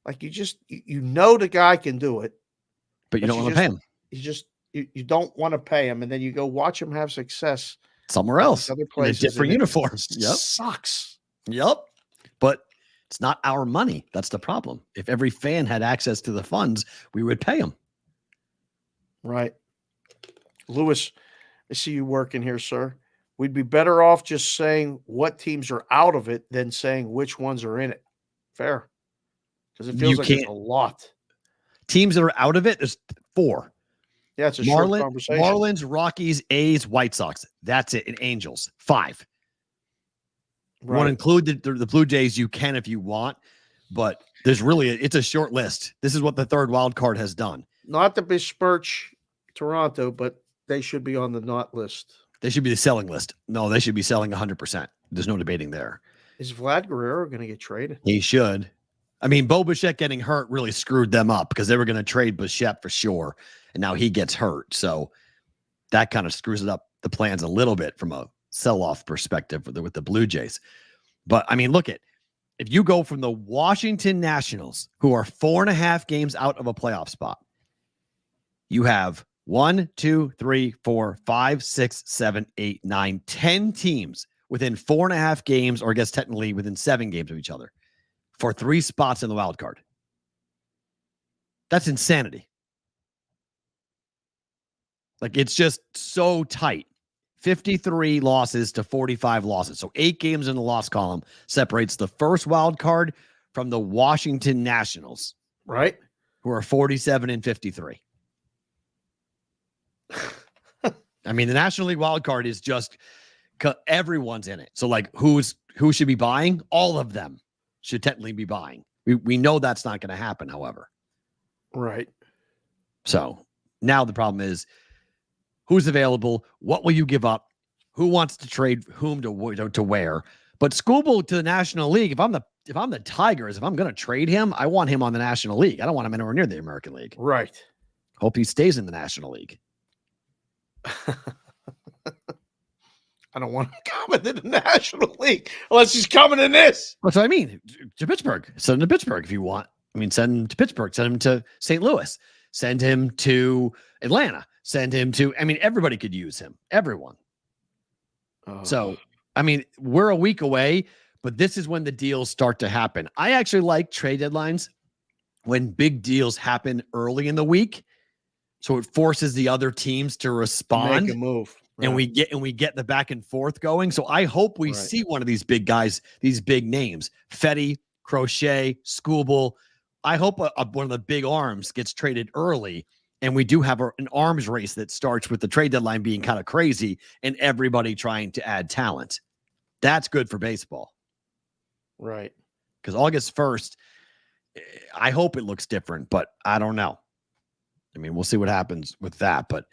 Like you know the guy can do it. But you don't want to pay him. You don't want to pay him, and then you go watch him have success somewhere else, other places, in different uniforms. Yep, sucks. Yep, but it's not our money. That's the problem. If every fan had access to the funds, we would pay them. Right, Lewis. I see you working here, sir. We'd be better off just saying what teams are out of it than saying which ones are in it. Fair, because it feels like it's a lot. Teams that are out of it, there's 4. Yeah, it's a short conversation. Marlins, Rockies, A's, White Sox. That's it. And Angels, 5. Right. Want to include the Blue Jays? You can if you want, but there's really it's a short list. This is what the third wild card has done. Not to besmirch Toronto, but they should be on the not list. They should be the selling list. No, they should be selling 100%. There's no debating there. Is Vlad Guerrero going to get traded? He should. I mean, Bo Bichette getting hurt really screwed them up because they were going to trade Bichette for sure. And now he gets hurt. So that kind of screws it up the plans a little bit from a sell-off perspective with the Blue Jays. But, I mean, look at if you go from the Washington Nationals, who are 4.5 games out of a playoff spot, you have 1, 2, 3, 4, 5, 6, 7, 8, 9, 10 teams within 4.5 games, or I guess technically within 7 games of each other for 3 spots in the wild card. That's insanity. Like, it's just so tight. 53 losses to 45 losses. So 8 games in the loss column separates the first wild card from the Washington Nationals. Right. Who are 47 and 53. I mean, the National League wild card is just everyone's in it. So like who should be buying? All of them should technically be buying. We know that's not going to happen, however. Right. So now the problem is who's available? What will you give up? Who wants to trade whom to where? But Scooble to the National League, if I'm the Tigers, if I'm going to trade him, I want him on the National League. I don't want him anywhere near the American League. Right. Hope he stays in the National League. I don't want him coming to the National League unless he's coming in this. That's what I mean. To Pittsburgh. Send him to Pittsburgh if you want. I mean, send him to Pittsburgh, send him to St. Louis, send him to Atlanta, send him to, I mean, everybody could use him. Everyone. So, I mean, we're a week away, but this is when the deals start to happen. I actually like trade deadlines when big deals happen early in the week. So it forces the other teams to respond. Make a move. Right. And we get the back and forth going. So I hope we see one of these big guys, these big names, Fetty, Crochet, Scooble. I hope one of the big arms gets traded early, and we do have an arms race that starts with the trade deadline being kind of crazy and everybody trying to add talent. That's good for baseball. Right. Because August 1st, I hope it looks different, but I don't know. I mean, we'll see what happens with that. But,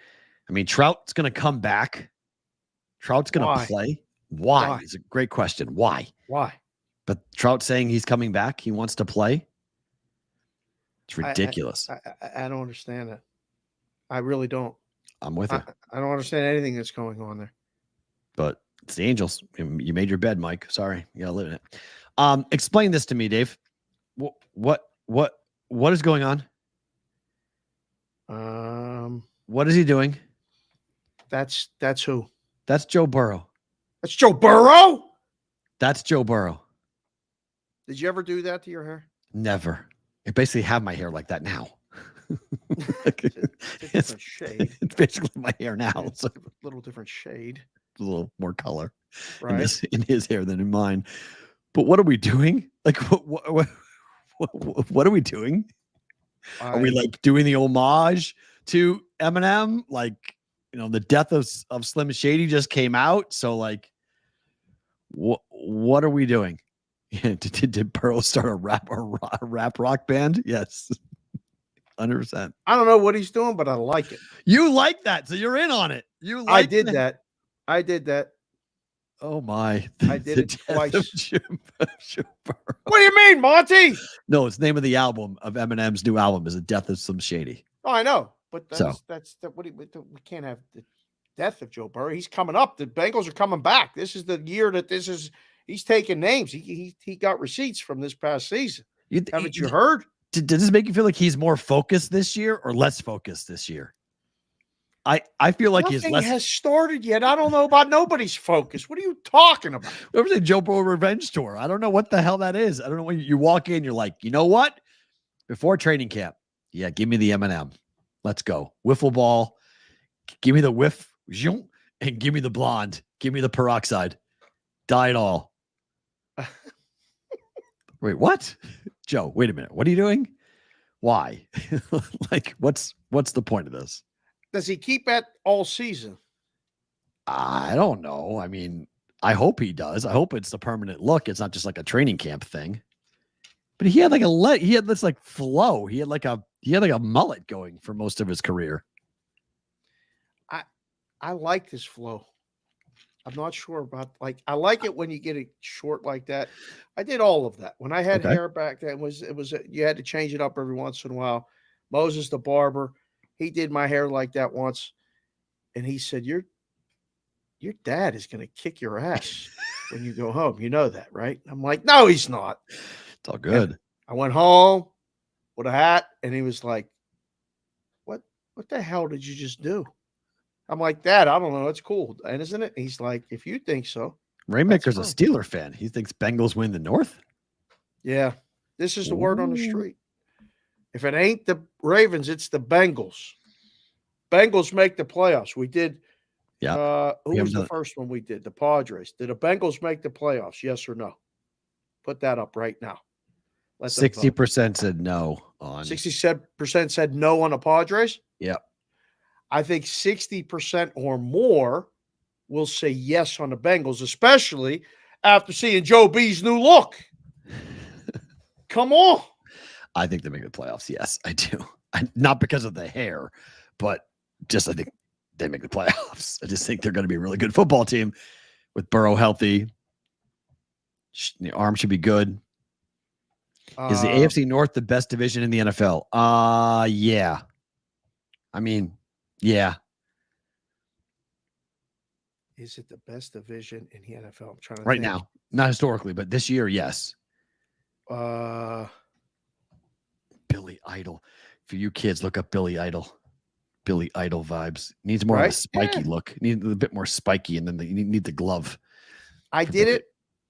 I mean, Trout's going to come back. Trout's going to play. Why? It's a great question. Why? But Trout saying he's coming back. He wants to play. It's ridiculous. I don't understand it. I really don't. I'm with you. I don't understand anything that's going on there. But it's the Angels. You made your bed, Mike. Sorry. You got to live in it. Explain this to me, Dave. What is going on? What is he doing? That's who? That's Joe Burrow. That's Joe Burrow? That's Joe Burrow. Did you ever do that to your hair? Never. I basically have my hair like that now. It's a different shade. It's basically my hair now. It's a little different shade. A little more color right? in his hair than in mine. But what are we doing? Like, what are we doing? Are we like doing the homage to Eminem? Like, you know, the death of Slim Shady just came out. So like, what are we doing? Did Burrow start a rap rock band? Yes. 100%. I don't know what he's doing, but I like it. You like that. So you're in on it. I did that. Oh my. I did it twice. What do you mean, Monty? No, it's the name of the album of Eminem's new album is The Death of Slim Shady. Oh, I know. But we can't have the death of Joe Burrow. He's coming up. The Bengals are coming back. This is the year that he's taking names. He got receipts from this past season. Haven't you heard? Did this make you feel like he's more focused this year or less focused this year? I feel like Nothing has started yet. I don't know about nobody's focus. What are you talking about? There was a Joe Burrow revenge tour. I don't know what the hell that is. I don't know when you walk in, you're like, you know what? Before training camp, yeah, give me the M&M. Let's go. Wiffle ball. Give me the whiff and give me the blonde. Give me the peroxide. Dye it all. Wait, what? Joe, wait a minute. What are you doing? Why? Like, what's the point of this? Does he keep that all season? I don't know. I mean, I hope he does. I hope it's the permanent look. It's not just like a training camp thing. But he had this like flow. He had like a mullet going for most of his career. I like this flow. I'm not sure about I like it when you get it short like that. I did all of that. When I had hair back then, it was you had to change it up every once in a while. Moses the barber, he did my hair like that once. And he said, Your dad is gonna kick your ass when you go home. You know that, right? I'm like, no, he's not. It's all good. And I went home with a hat, and he was like, What the hell did you just do? I'm like, Dad, I don't know. It's cool. And isn't it? He's like, if you think so. Rainmaker's a Steeler fan. He thinks Bengals win the North. Yeah. This is the word on the street. If it ain't the Ravens, it's the Bengals. Bengals make the playoffs. We did. Yeah. Who was the first one we did? The Padres. Did the Bengals make the playoffs? Yes or no? Put that up right now. 60% said no on. 67% said no on the Padres? Yeah. I think 60% or more will say yes on the Bengals, especially after seeing Joe B's new look. Come on. I think they make the playoffs. Yes, I do. Not because of the hair, but just I think they make the playoffs. I just think they're going to be a really good football team with Burrow healthy. The arm should be good. Is the AFC North the best division in the NFL? Yeah. I mean, yeah. Is it the best division in the NFL? I'm trying to right think. Now, not historically, but this year, yes. Billy Idol. For you kids, look up Billy Idol. Billy Idol vibes. Needs more of a spiky look. Needs a bit more spiky, and then you need the glove. I did it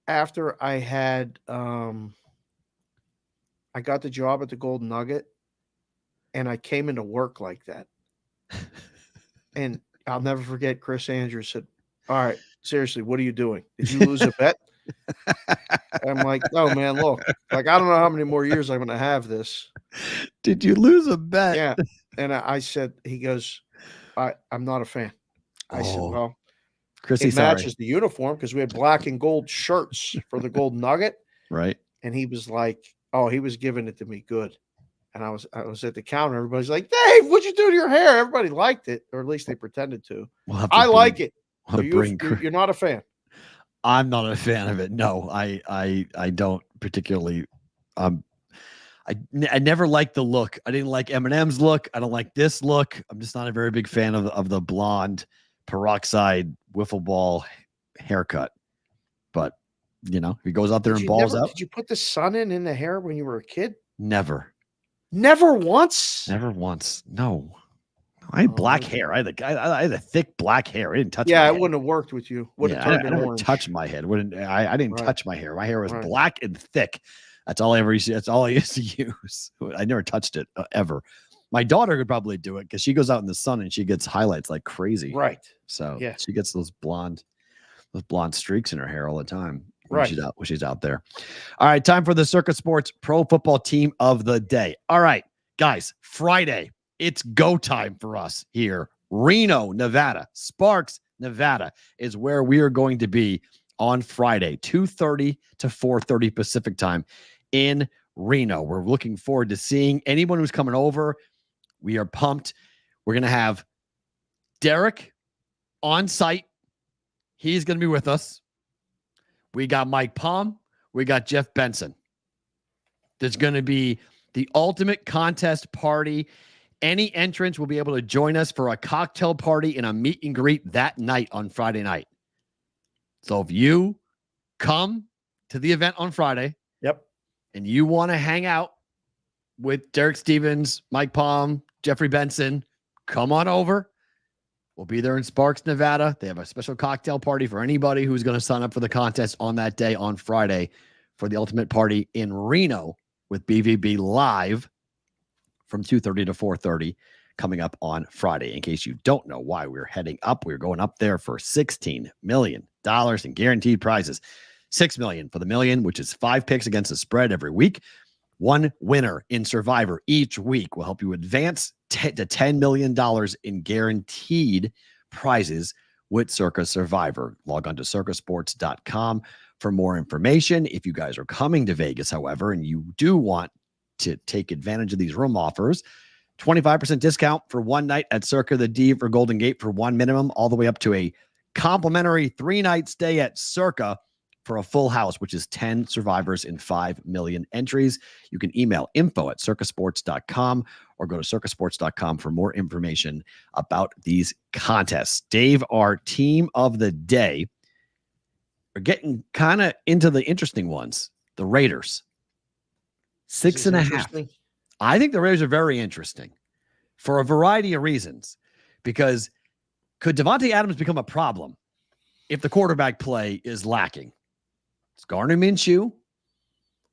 after I had I got the job at the Golden Nugget, and I came into work like that. And I'll never forget, Chris Andrews said, "All right, seriously, what are you doing? Did you lose a bet?" I'm like, "No, man, look, like, I don't know how many more years I'm going to have this." Did you lose a bet? Yeah. And I said, he goes, I'm not a fan. I said, well, Chrissy, it matches the uniform because we had black and gold shirts for the Golden Nugget. Right. And he was like, oh, he was giving it to me good. And I was at the counter. Everybody's like, Dave, what'd you do to your hair? Everybody liked it, or at least they pretended to. I like it. You're not a fan. I'm not a fan of it. No, I don't particularly. I never liked the look. I didn't like Eminem's look. I don't like this look. I'm just not a very big fan of the blonde peroxide wiffle ball haircut. But if he goes out there and balls out. Did you put the sun in the hair when you were a kid? Never. Never once? Never once. No. I had black hair. I had a thick black hair. I didn't touch. Yeah, my it head. wouldn't have worked with you. I didn't touch my head. I didn't touch my hair. My hair was black and thick. That's all I ever used. That's all I used to use. I never touched it ever. My daughter could probably do it because she goes out in the sun and she gets highlights like crazy. Right. So she gets those blonde streaks in her hair all the time. When she's out there. All right, time for the Circa Sports Pro Football Team of the Day. All right, guys, Friday, it's go time for us here. Reno, Nevada, Sparks, Nevada is where we are going to be on Friday, 2:30 to 4:30 Pacific time in Reno. We're looking forward to seeing anyone who's coming over. We are pumped. We're going to have Derek on site. He's going to be with us. We got Mike Palm. We got Jeff Benson. There's going to be the ultimate contest party. Any entrants will be able to join us for a cocktail party and a meet and greet that night on Friday night. So if you come to the event on Friday, and you want to hang out with Derek Stevens, Mike Palm, Jeffrey Benson, come on over. We'll be there in Sparks, Nevada. They have a special cocktail party for anybody who's going to sign up for the contest on that day on Friday for the ultimate party in Reno with BVB live from 2:30 to 4:30 coming up on Friday. In case you don't know why we're heading up, we're going up there for $16 million in guaranteed prizes. $6 million for the million, which is 5 picks against the spread every week. One winner in Survivor each week will help you advance to $10 million in guaranteed prizes with Circa Survivor. Log on to circasports.com for more information. If you guys are coming to Vegas, however, and you do want to take advantage of these room offers, 25% discount for one night at Circa the D for Golden Gate for one minimum, all the way up to a complimentary 3-night stay at Circa for a full house, which is 10 survivors in 5 million entries. You can email info@circasports.com or go to circasports.com for more information about these contests. Dave, our team of the day, are getting kind of into the interesting ones. The Raiders. 6.5. I think the Raiders are very interesting for a variety of reasons, because could Devontae Adams become a problem if the quarterback play is lacking? It's Gardner Minshew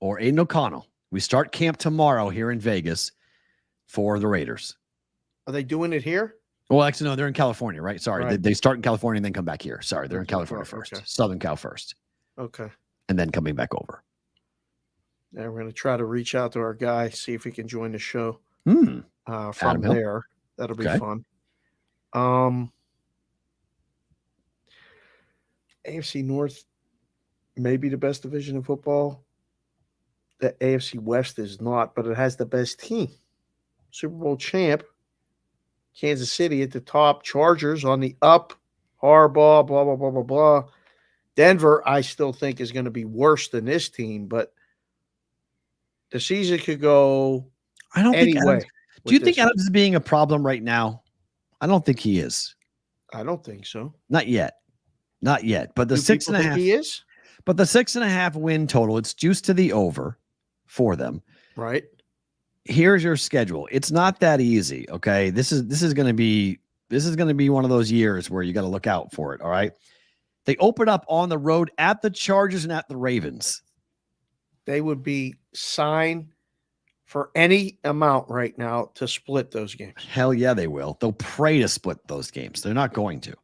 or Aiden O'Connell. We start camp tomorrow here in Vegas for the Raiders. Are they doing it here? Well, actually, no, they're in California, right? Sorry. Right. They start in California and then come back here. Sorry, they're in California first. Okay. Southern Cal first. Okay. And then coming back over. Yeah, we're going to try to reach out to our guy, see if he can join the show From there. That'll be fun. AFC North may be the best division in football. The AFC West is not, but it has the best team. Super Bowl champ, Kansas City at the top, Chargers on the up, Harbaugh, blah, blah, blah, blah, blah. Denver, I still think, is going to be worse than this team, but the season could go anyway. Do you think Adams is being a problem right now? I don't think he is. I don't think so. Not yet. But the 6.5. He is? But the 6.5 win total, it's juiced to the over for them. Right. here's your schedule. It's not that easy. Okay. This is going to be one of those years where you got to look out for it. All right. They open up on the road at the Chargers and at the Ravens. They would be signed for any amount right now to split those games. Hell yeah, they will. They'll pray to split those games. They're not going to.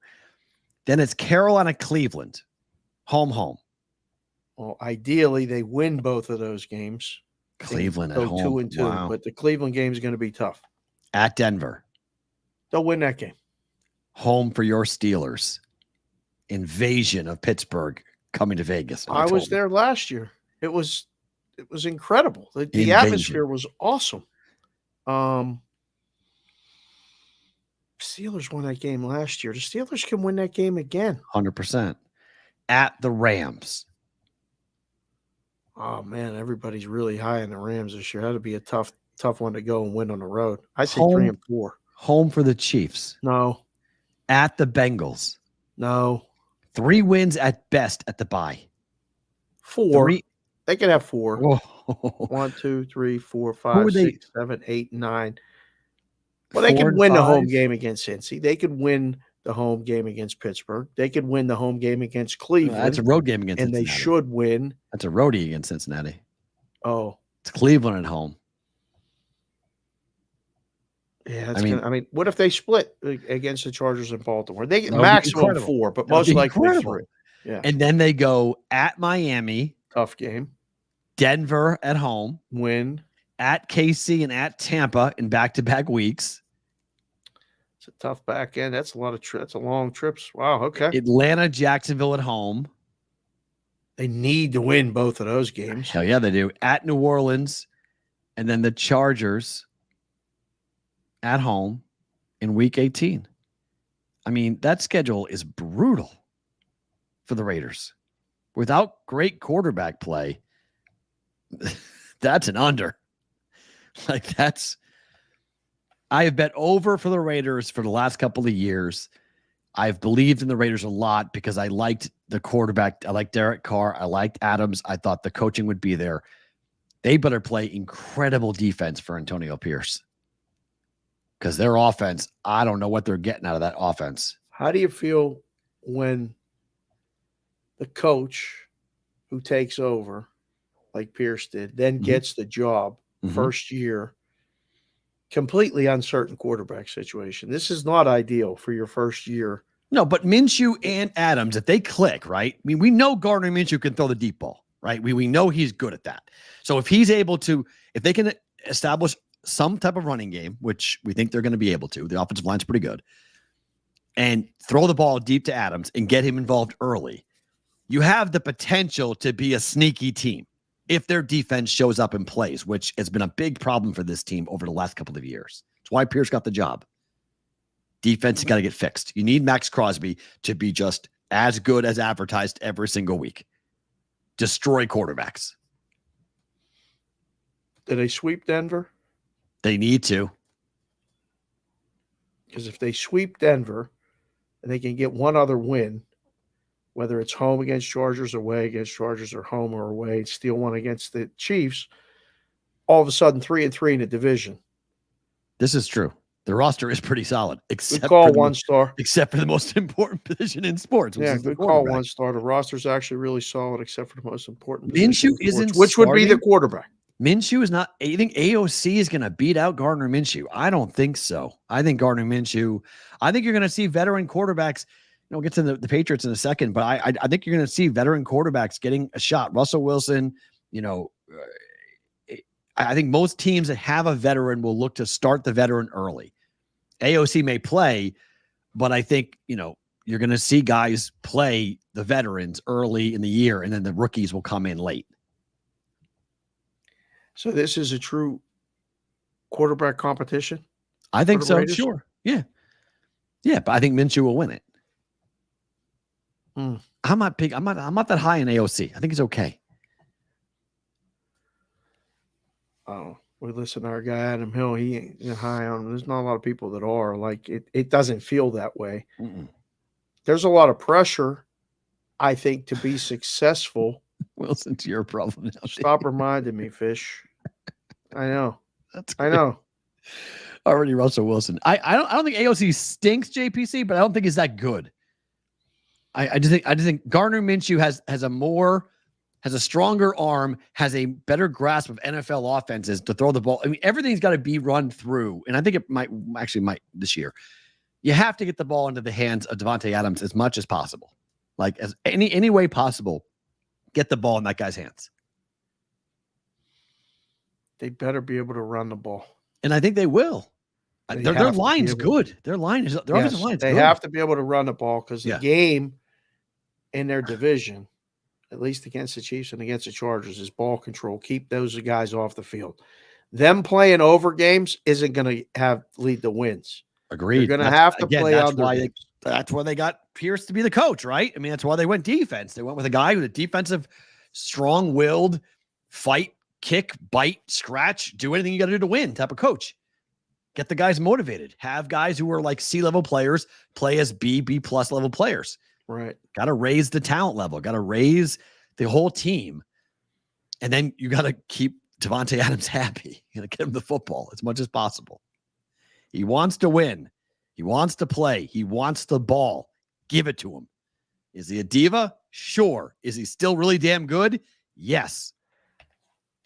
Then it's Carolina, Cleveland, home. Well, ideally, they win both of those games. Cleveland at go home. 2-2, Wow. but the Cleveland game is going to be tough. At Denver. They'll win that game. Home for your Steelers. Invasion of Pittsburgh coming to Vegas. I was there last year. It was incredible. The atmosphere was awesome. Steelers won that game last year. The Steelers can win that game again. 100%. At the Rams. Oh man, everybody's really high on the Rams this year. That'd be a tough one to go and win on the road. I say 3-4. Home for the Chiefs. No. At the Bengals. No. 3 wins at best at the bye. 4. They could have 4. Whoa. 1, 2, 3, 4, 5, 6, 7, 8, 9. Well, they 4 could and win the 5. home game against Cincy. They could win the home game against Pittsburgh. They could win the home game against Cleveland. That's a road game against Cincinnati. And they should win. That's a roadie against Cincinnati. Oh. It's Cleveland at home. Yeah, what if they split against the Chargers in Baltimore? They get That would be maximum incredible. 4, but That would most be likely incredible. 3. Yeah. And then they go at Miami, Tough game. Denver at home, Win. at KC and at Tampa in back-to-back weeks. It's a tough back end. That's a lot of trips. That's a long trips. Wow. Okay. Atlanta, Jacksonville at home. They need to win both of those games. Hell yeah, they do. At New Orleans, and then the Chargers at home in week 18. I mean, that schedule is brutal for the Raiders. Without great quarterback play, that's an under. I have bet over for the Raiders for the last couple of years. I've believed in the Raiders a lot because I liked the quarterback. I liked Derek Carr. I liked Adams. I thought the coaching would be there. They better play incredible defense for Antonio Pierce because their offense, I don't know what they're getting out of that offense. How do you feel when the coach who takes over, like Pierce did, then gets the job first year, completely uncertain quarterback situation? This is not ideal for your first year. No, but Minshew and Adams, if they click, right? I mean, we know Gardner Minshew can throw the deep ball, right? We know he's good at that. So if he's able to, if they can establish some type of running game, which we think they're going to be able to, the offensive line's pretty good, and throw the ball deep to Adams and get him involved early, you have the potential to be a sneaky team if their defense shows up and plays, which has been a big problem for this team over the last couple of years. It's why Pierce got the job. Defense has got to get fixed. You need Max Crosby to be just as good as advertised every single week. Destroy quarterbacks. Do they sweep Denver? They need to. Because if they sweep Denver and they can get one other win, whether it's home against Chargers, away against Chargers, or home or away, steal one against the Chiefs, all of a sudden 3-3 in the division. This is true. The roster is pretty solid, except good call, for the one star. Except for the most important position in sports. Which is good call, one star. The roster's actually really solid, except for the most important Minshew isn't, which would be the quarterback. Minshew is not. You think AOC is going to beat out Gardner Minshew? I don't think so. I think Gardner Minshew. I think you're going to see veteran quarterbacks. We'll get to the Patriots in a second, but I think you're going to see veteran quarterbacks getting a shot. Russell Wilson, I think most teams that have a veteran will look to start the veteran early. AOC may play, but I think, you're going to see guys play the veterans early in the year, and then the rookies will come in late. So this is a true quarterback competition? I think so, Raiders? sure. Yeah. Yeah, but I think Minshew will win it. I'm not that high in AOC. I think he's okay. Oh, we listen to our guy Adam Hill. He ain't high on him. There's not a lot of people that are. Like it doesn't feel that way. There's a lot of pressure, I think, to be successful. Wilson's your problem now. Stop reminding me, Fish. I know. That's I know. Already Russell Wilson. I don't think AOC stinks, JPC, but I don't think he's that good. I just think Gardner Minshew has a stronger arm, has a better grasp of NFL offenses to throw the ball. I mean, everything's got to be run through, and I think it might this year. You have to get the ball into the hands of Devontae Adams as much as possible, like as any way possible. Get the ball in that guy's hands. They better be able to run the ball. And I think they will. Their line's good. Their offensive line's they good. have to be able to run the ball because the game in their division, at least against the Chiefs and against the Chargers, is ball control. Keep those guys off the field. Them playing over games isn't going to lead to wins. Agreed. They're going to have to play under. That's why they got Pierce to be the coach, right? I mean, that's why they went defense. They went with a guy with a defensive, strong-willed, fight, kick, bite, scratch, do anything you got to do to win type of coach. Get the guys motivated. Have guys who are like C-level players play as B-plus level players. Right. Got to raise the talent level. Got to raise the whole team. And then you got to keep Devontae Adams happy. You got to get him the football as much as possible. He wants to win. He wants to play. He wants the ball. Give it to him. Is he a diva? Sure. Is he still really damn good? Yes.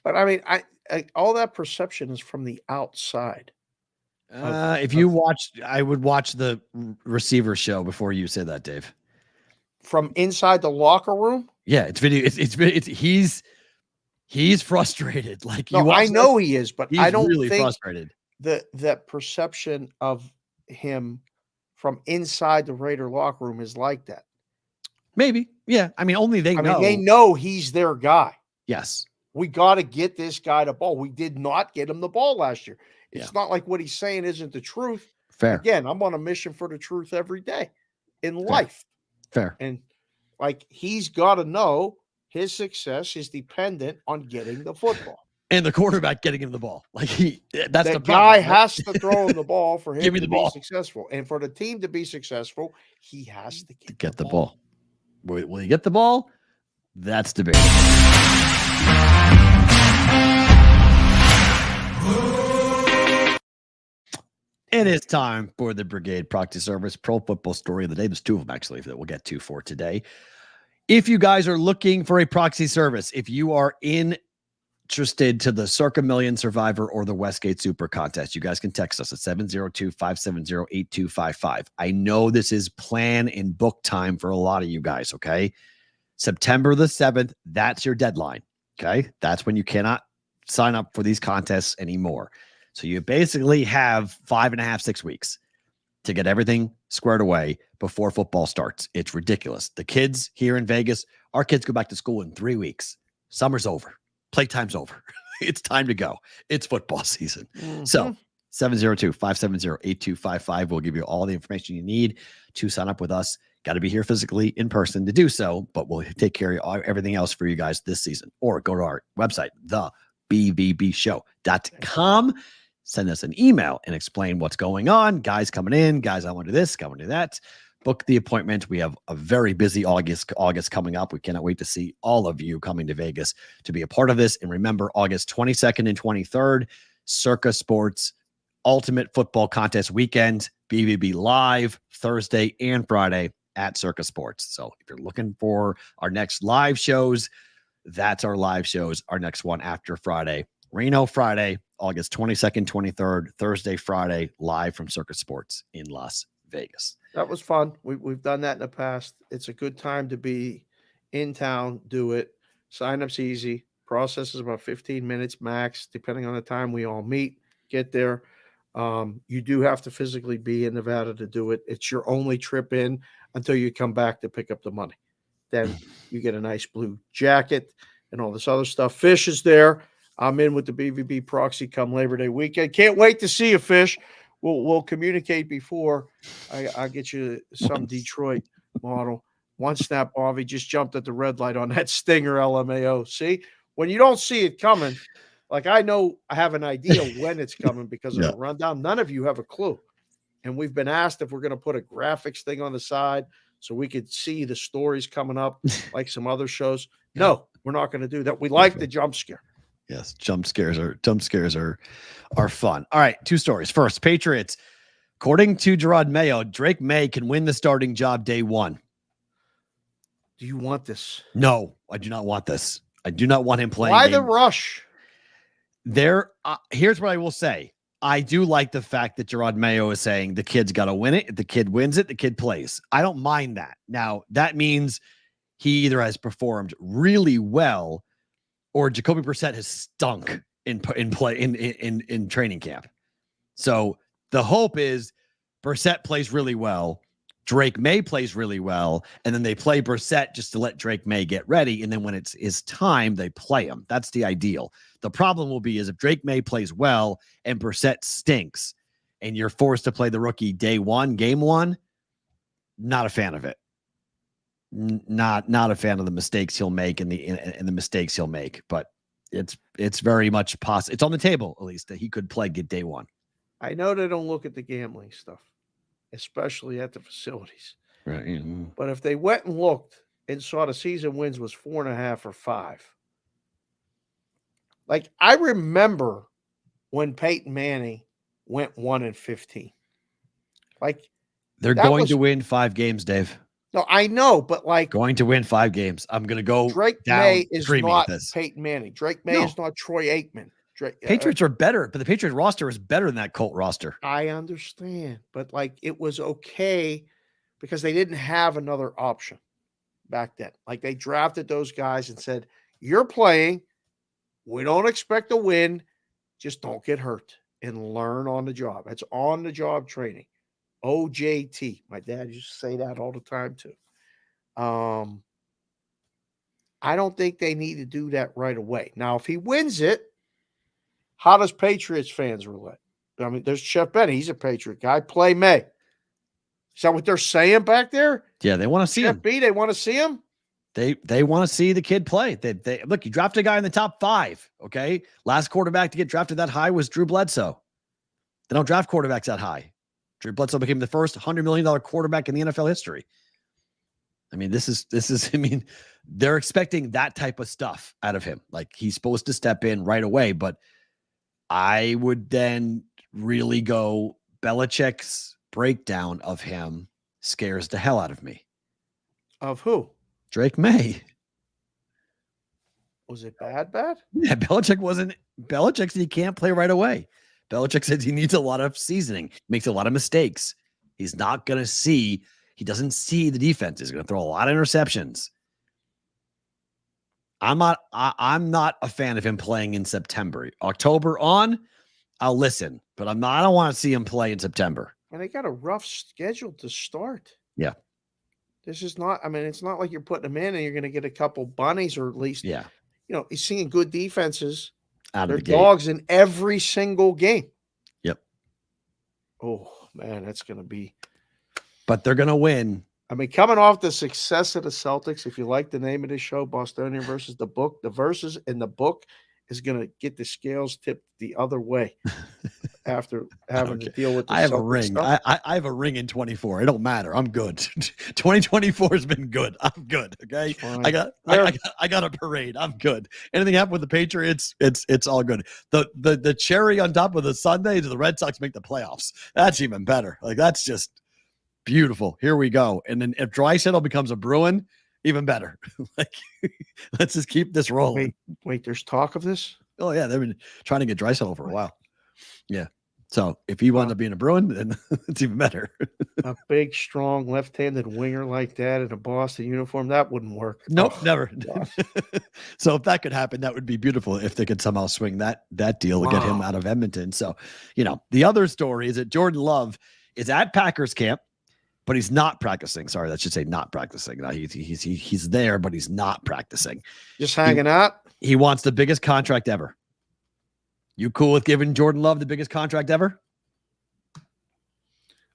But I mean, I all that perception is from the outside. If you watched, I would watch the receiver show before you say that, Dave. From inside the locker room? Yeah, it's video. He's frustrated. Like I know he is, but I don't really think frustrated. That perception of him from inside the Raider locker room is like that. Maybe. Yeah. I mean, only they know. They know he's their guy. Yes. We got to get this guy the ball. We did not get him the ball last year. It's not like what he's saying isn't the truth. Fair. Again, I'm on a mission for the truth every day in life. Fair. And like he's got to know his success is dependent on getting the football. And the quarterback getting him the ball. Like that's the guy problem, right? has to throw him the ball for him Give me to the ball. be successful. And for the team to be successful, he has to get the ball. Will he get the ball? That's debatable. It is time for the Brigade Proxy Service Pro Football Story of the Day. There's two of them, actually, that we'll get to for today. If you guys are looking for a proxy service, if you are interested to the Circa Million Survivor or the Westgate Super Contest, you guys can text us at 702-570-8255. I know this is plan and book time for a lot of you guys, okay? September the 7th, that's your deadline, okay? That's when you cannot sign up for these contests anymore. So you basically have 5.5, 6 weeks to get everything squared away before football starts. It's ridiculous. The kids here in Vegas, our kids go back to school in 3 weeks. Summer's over. Playtime's over. It's time to go. It's football season. Mm-hmm. So 702-570-8255 will give you all the information you need to sign up with us. Got to be here physically in person to do so, but we'll take care of everything else for you guys this season. Or go to our website, thebbbshow.com. Send us an email and explain what's going on. Guys coming in, guys, I want to do this, I want to do that. Book the appointment. We have a very busy August coming up. We cannot wait to see all of you coming to Vegas to be a part of this. And remember, August 22nd and 23rd, Circa Sports Ultimate Football Contest Weekend, BBB Live, Thursday and Friday at Circa Sports. So if you're looking for our next live shows, that's our live shows. Our next one after Friday. Reno Friday, August 22nd, 23rd, Thursday, Friday, live from Circa Sports in Las Vegas. That was fun. We've done that in the past. It's a good time to be in town. Do it. Sign-up's easy. Process is about 15 minutes max, depending on the time we all meet. Get there. You do have to physically be in Nevada to do it. It's your only trip in until you come back to pick up the money. Then you get a nice blue jacket and all this other stuff. Fish is there. I'm in with the BVB proxy come Labor Day weekend. Can't wait to see you, Fish. We'll communicate before I get you some Detroit model. One snap, Avi just jumped at the red light on that Stinger LMAO. See, when you don't see it coming, like I know I have an idea when it's coming because of the rundown. None of you have a clue. And we've been asked if we're going to put a graphics thing on the side so we could see the stories coming up like some other shows. No, we're not going to do that. We like the jump scare. Yes, jump scares are fun. All right, two stories. First, Patriots. According to Gerard Mayo, Drake May can win the starting job day one. Do you want this? No, I do not want this. I do not want him playing. Why the rush? Here's what I will say. I do like the fact that Gerard Mayo is saying the kid's got to win it. If the kid wins it, the kid plays. I don't mind that. Now, that means he either has performed really well or Jacoby Brissett has stunk in training camp. So the hope is Brissett plays really well, Drake May plays really well, and then they play Brissett just to let Drake May get ready. And then when it's his time, they play him. That's the ideal. The problem will be is if Drake May plays well and Brissett stinks and you're forced to play the rookie day one, game one, not a fan of it. Not a fan of the mistakes he'll make and the mistakes he'll make, but it's very much possible. It's on the table, at least, that he could play good day one. I know they don't look at the gambling stuff, especially at the facilities. Right. Mm-hmm. But if they went and looked and saw the season wins was 4.5 or 5, like I remember when Peyton Manning went 1-15. Like they're going to win 5 games, Dave. No, I know, but like going to win 5 games. I'm going to go. Drake May is not Peyton Manning. Drake May is not Troy Aikman. Patriots are better, but the Patriots roster is better than that Colt roster. I understand, but like it was okay because they didn't have another option back then. Like they drafted those guys and said, "You're playing. We don't expect to win. Just don't get hurt and learn on the job." That's on the job training. OJT. My dad used to say that all the time too. I don't think they need to do that right away. Now, if he wins it, how does Patriots fans relate? I mean, there's Chef Benny. He's a Patriot guy. Play May. Is that what they're saying back there? Yeah, they want to see him. B, they want to see him? They want to see the kid play. They look, you drafted a guy in the top 5, okay? Last quarterback to get drafted that high was Drew Bledsoe. They don't draft quarterbacks that high. Drew Bledsoe became the first $100 million quarterback in the NFL history. I mean, this is, I mean, they're expecting that type of stuff out of him. Like he's supposed to step in right away, but I would then really go Belichick's breakdown of him scares the hell out of me. Of who? Drake May. Was it bad? Yeah, Belichick said he can't play right away. Belichick said he needs a lot of seasoning, makes a lot of mistakes. He doesn't see the defense. He's going to throw a lot of interceptions. I'm not a fan of him playing in September. October on, I'll listen, but I don't want to see him play in September. And they got a rough schedule to start. Yeah. This is not, I mean, it's not like you're putting them in and you're going to get a couple bunnies or at least, yeah. You know, he's seeing good defenses. Out of They're the gate. dogs in every single game. Yep. Oh, man, that's going to be. But they're going to win. I mean, coming off the success of the Celtics, if you like the name of this show, Bostonian versus the Book, the verses in the book is going to get the scales tipped the other way after having to deal with the I have Celtics a ring. stuff. I have a ring in 24. It don't matter. I'm good. 2024 has been good. I'm good. Okay. I got a parade. I'm good. Anything happen with the Patriots, it's all good. The cherry on top of the sundae is the Red Sox make the playoffs. That's even better. Like that's just beautiful. Here we go. And then if Draisaitl becomes a Bruin, even better. Like, let's just keep this rolling. Wait, there's talk of this? Oh, yeah. They've been trying to get Draisaitl for a while. Yeah. So if he winds up being a Bruin, then it's even better. A big, strong, left-handed winger like that in a Boston uniform, that wouldn't work. Nope, never. So if that could happen, that would be beautiful if they could somehow swing that deal to get him out of Edmonton. So, the other story is that Jordan Love is at Packers camp, but he's not practicing. Sorry, that should say not practicing. No, he's there, but he's not practicing. Just hanging out? He wants the biggest contract ever. You cool with giving Jordan Love the biggest contract ever?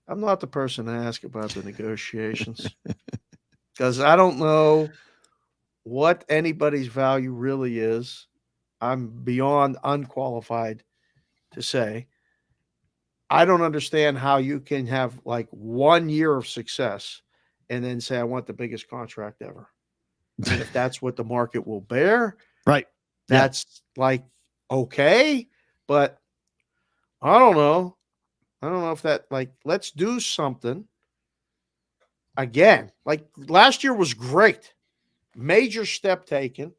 I'm not the person to ask about the negotiations because I don't know what anybody's value really is. I'm beyond unqualified to say. I don't understand how you can have like 1 year of success and then say, I want the biggest contract ever. And if that's what the market will bear, right? That's like, okay, but I don't know. I don't know if that, like, let's do something again. Like last year was great. Major step taken.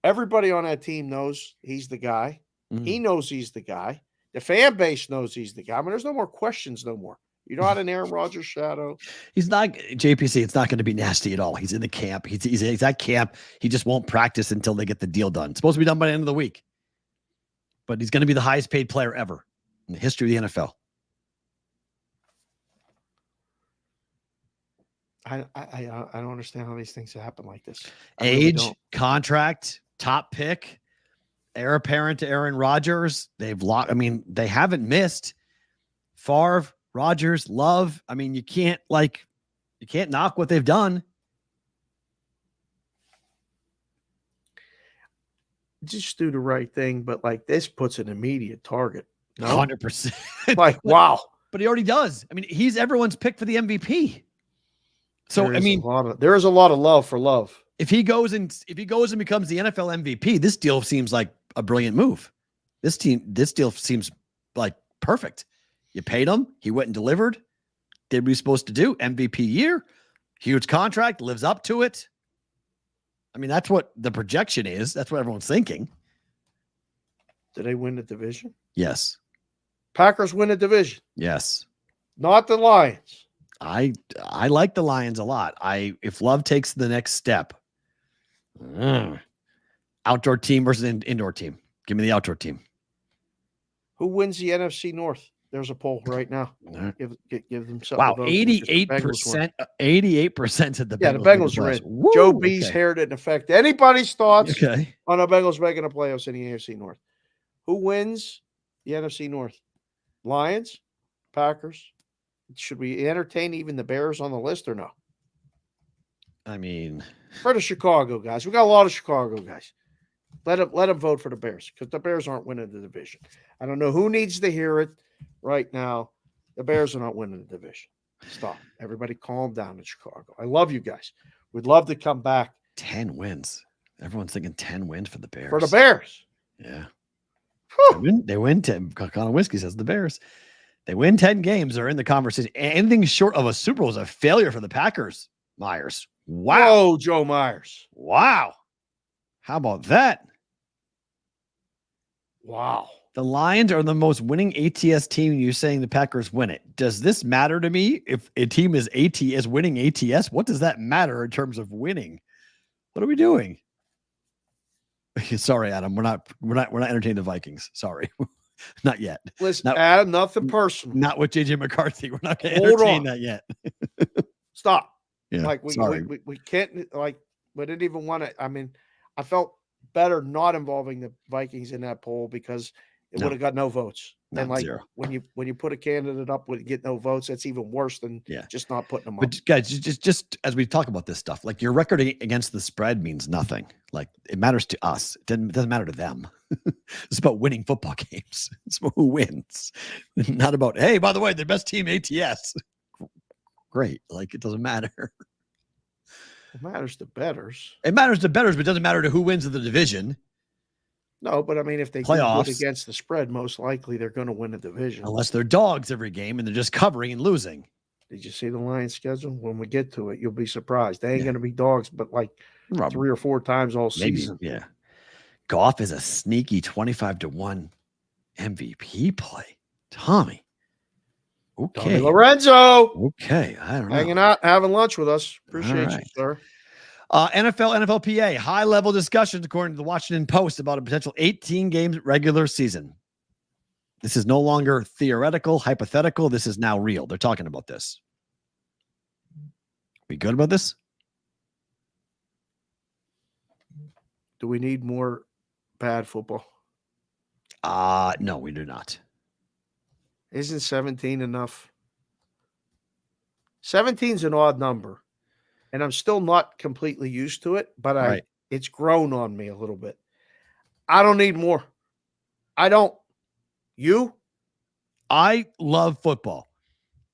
Everybody on that team knows he's the guy. He knows he's the guy. The fan base knows he's the guy. I mean, there's no more questions no more. You're not an Aaron Rodgers shadow. He's not JPC. It's not going to be nasty at all. He's in the camp. He's at camp. He just won't practice until they get the deal done. It's supposed to be done by the end of the week. But he's going to be the highest paid player ever in the history of the NFL. I don't understand how these things happen like this. Age, contract, top pick, heir apparent to Aaron Rodgers. They've locked. I mean, they haven't missed. Favre, Rodgers, Love. I mean, you can't knock what they've done. Just do the right thing, but like this puts an immediate target. 100%. Like, wow. But he already does. I mean, he's everyone's pick for the MVP. So I mean, there is a lot of love for Love. If he goes and becomes the NFL MVP, this deal seems like a brilliant move. This deal seems like perfect. You paid him, he went and delivered, did what he's supposed to do. MVP year, huge contract, lives up to it. I mean, that's what the projection is. That's what everyone's thinking. Do they win the division? Yes. Packers win the division. Yes. Not the Lions. I like the Lions a lot. If Love takes the next step, outdoor team versus indoor team. Give me the outdoor team. Who wins the NFC North? There's a poll right now. Give them something. Wow, 88%. 88% of the Bengals. Yeah, the Bengals are in. Woo, Joe B's hair didn't affect anybody's thoughts on the Bengals making the playoffs in the AFC North. Who wins the NFC North? Lions, Packers. Should we entertain even the Bears on the list or no? I mean, for the Chicago guys, we got a lot of Chicago guys. Let them vote for the Bears because the Bears aren't winning the division. I don't know who needs to hear it right now. The Bears are not winning the division. Stop. Everybody calm down in Chicago. I love you guys. We'd love to come back. 10 wins. Everyone's thinking 10 wins for the Bears. For the Bears. Yeah. They win 10. Connor Whiskey says the Bears. They win 10 games. They're in the conversation. Anything short of a Super Bowl is a failure for the Packers. Myers. Wow. Whoa, Joe Myers. Wow. How about that? Wow. The Lions are the most winning ATS team. You're saying the Packers win it. Does this matter to me? If a team is winning ATS, what does that matter in terms of winning? What are we doing? Sorry, Adam. We're not entertaining the Vikings. Sorry. Not yet. Listen, Adam, nothing personal. Not with JJ McCarthy. We're not going to entertain that yet. Stop. Yeah, like we can't, like, we didn't even want to. I mean, I felt better not involving the Vikings in that poll because it would have got no votes. And like zero. when you put a candidate up with get no votes, that's even worse than just not putting them up. But guys, just as we talk about this stuff, like your record against the spread means nothing. Like it matters to us. It doesn't matter to them. It's about winning football games. It's about who wins. Not about, hey, by the way, the best team ATS. Great. Like it doesn't matter. It matters to bettors. It matters to bettors, but it doesn't matter to who wins the division. No, but I mean, if they do good against the spread, most likely they're going to win a division. Unless they're dogs every game and they're just covering and losing. Did you see the Lions schedule? When we get to it, you'll be surprised. They ain't going to be dogs, but like 3 or 4 times all season. Yeah. Goff is a sneaky 25-1 MVP play. Tommy. Okay. Tommy Lorenzo. Okay. I don't know. Hanging out, having lunch with us. Appreciate you, sir. NFL, NFLPA, high-level discussions according to the Washington Post about a potential 18-game regular season. This is no longer theoretical, hypothetical. This is now real. They're talking about this. We good about this? Do we need more bad football? No, we do not. Isn't 17 enough? 17's an odd number. And I'm still not completely used to it, but it's grown on me a little bit. I don't need more. I don't. You? I love football.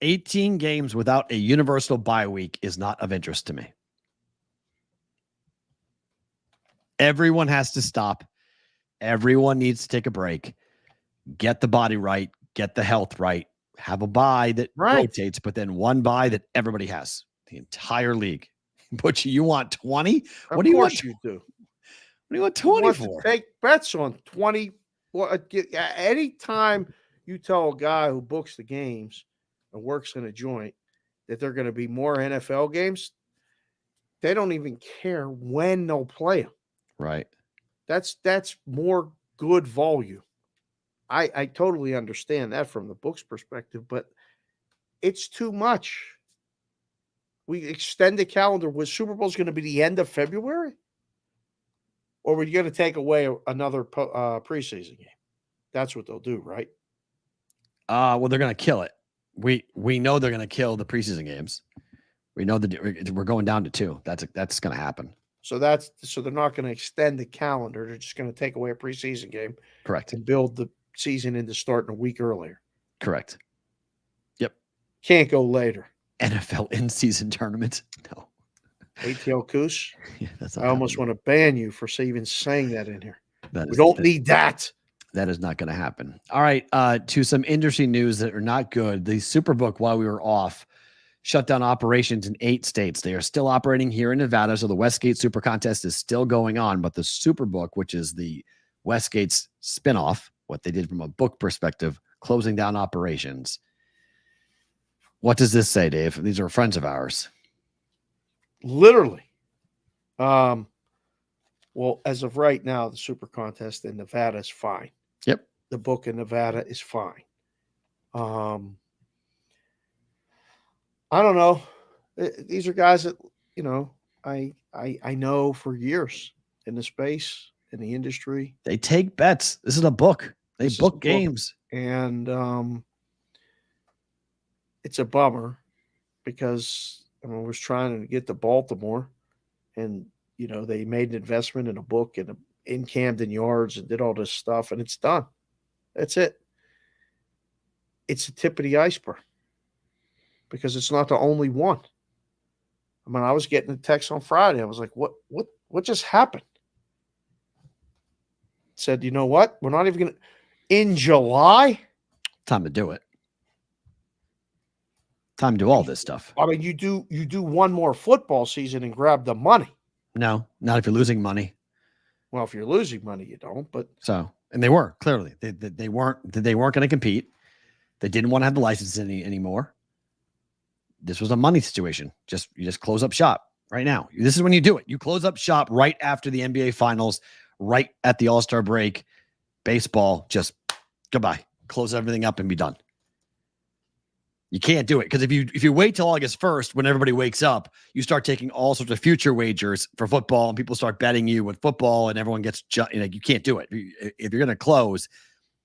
18 games without a universal bye week is not of interest to me. Everyone has to stop. Everyone needs to take a break, get the body right, get the health right, have a bye that rotates, but then one bye that everybody has, the entire league. But you want 20? What do you want? You do. What do you want 20 for? Take bets on 20. Anytime you tell a guy who books the games and works in a joint that there are going to be more NFL games, they don't even care when they'll play them. Right. That's more good volume. I totally understand that from the book's perspective, but it's too much. We extend the calendar. Was Super Bowl's going to be the end of February? Or were you going to take away another preseason game? That's what they'll do, right? Well, they're going to kill it. We know they're going to kill the preseason games. We know that we're going down to 2. That's going to happen. So they're not going to extend the calendar. They're just going to take away a preseason game. Correct. And build the season into starting a week earlier. Correct. Yep. Can't go later. NFL in-season tournament. No. ATL Coos. Yeah, I almost want to ban you for even saying that in here. We don't need that. That is not going to happen. All right. To some industry news that are not good. The Superbook, while we were off, shut down operations in 8 states. They are still operating here in Nevada. So the Westgate Super Contest is still going on. But the Superbook, which is the Westgate's spinoff, what they did from a book perspective, closing down operations. What does this say, Dave? These are friends of ours. Literally. Well, as of right now, the Super Contest in Nevada is fine. Yep. The book in Nevada is fine. I don't know. These are guys that, I know for years in the space, in the industry. They take bets. This is a book. They book games. And it's a bummer because I was trying to get to Baltimore and, they made an investment in a book and in Camden Yards and did all this stuff, and it's done. That's it. It's the tip of the iceberg because it's not the only one. I mean, I was getting a text on Friday. I was like, what just happened? Said, you know what? We're not even going to, in July? Time to do it. Time to do all this stuff. I mean, you do one more football season and grab the money. No, not if you're losing money. Well, if you're losing money, you don't. But and they were clearly they weren't going to compete. They didn't want to have the license anymore. This was a money situation. You just close up shop right now. This is when you do it. You close up shop right after the NBA Finals, right at the All-Star break. Baseball, just goodbye. Close everything up and be done. You can't do it because if you wait till August 1st, when everybody wakes up, you start taking all sorts of future wagers for football, and people start betting you with football, and everyone gets you can't do it. If you're going to close,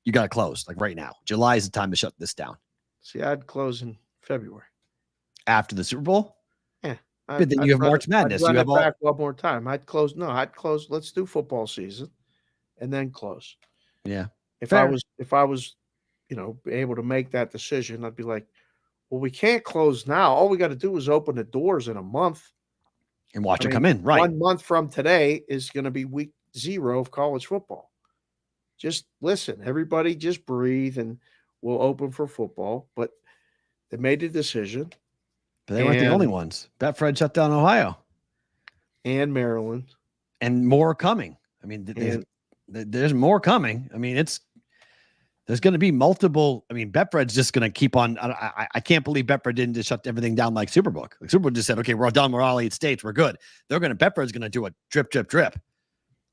you got to close like right now. July is the time to shut this down. See, I'd close in February after the Super Bowl. Yeah, but then you have March Madness. You have back one more time. I'd close. Let's do football season, and then close. Yeah. If I was, able to make that decision, I'd be like, well, we can't close now. All we got to do is open the doors in a month and watch it come in. Right. 1 month from today is going to be week 0 of college football. Just listen, everybody just breathe and we'll open for football. But they made the decision. But they weren't the only ones. Betfred shut down Ohio. And Maryland. And more coming. I mean, there's more coming. I mean, there's going to be multiple. I mean, Betfred's just going to keep on. I can't believe Betfred didn't just shut everything down like Superbook. Like Superbook just said, okay, we're all done. We're all 8 states. We're good. Betfred's going to do a drip, drip, drip.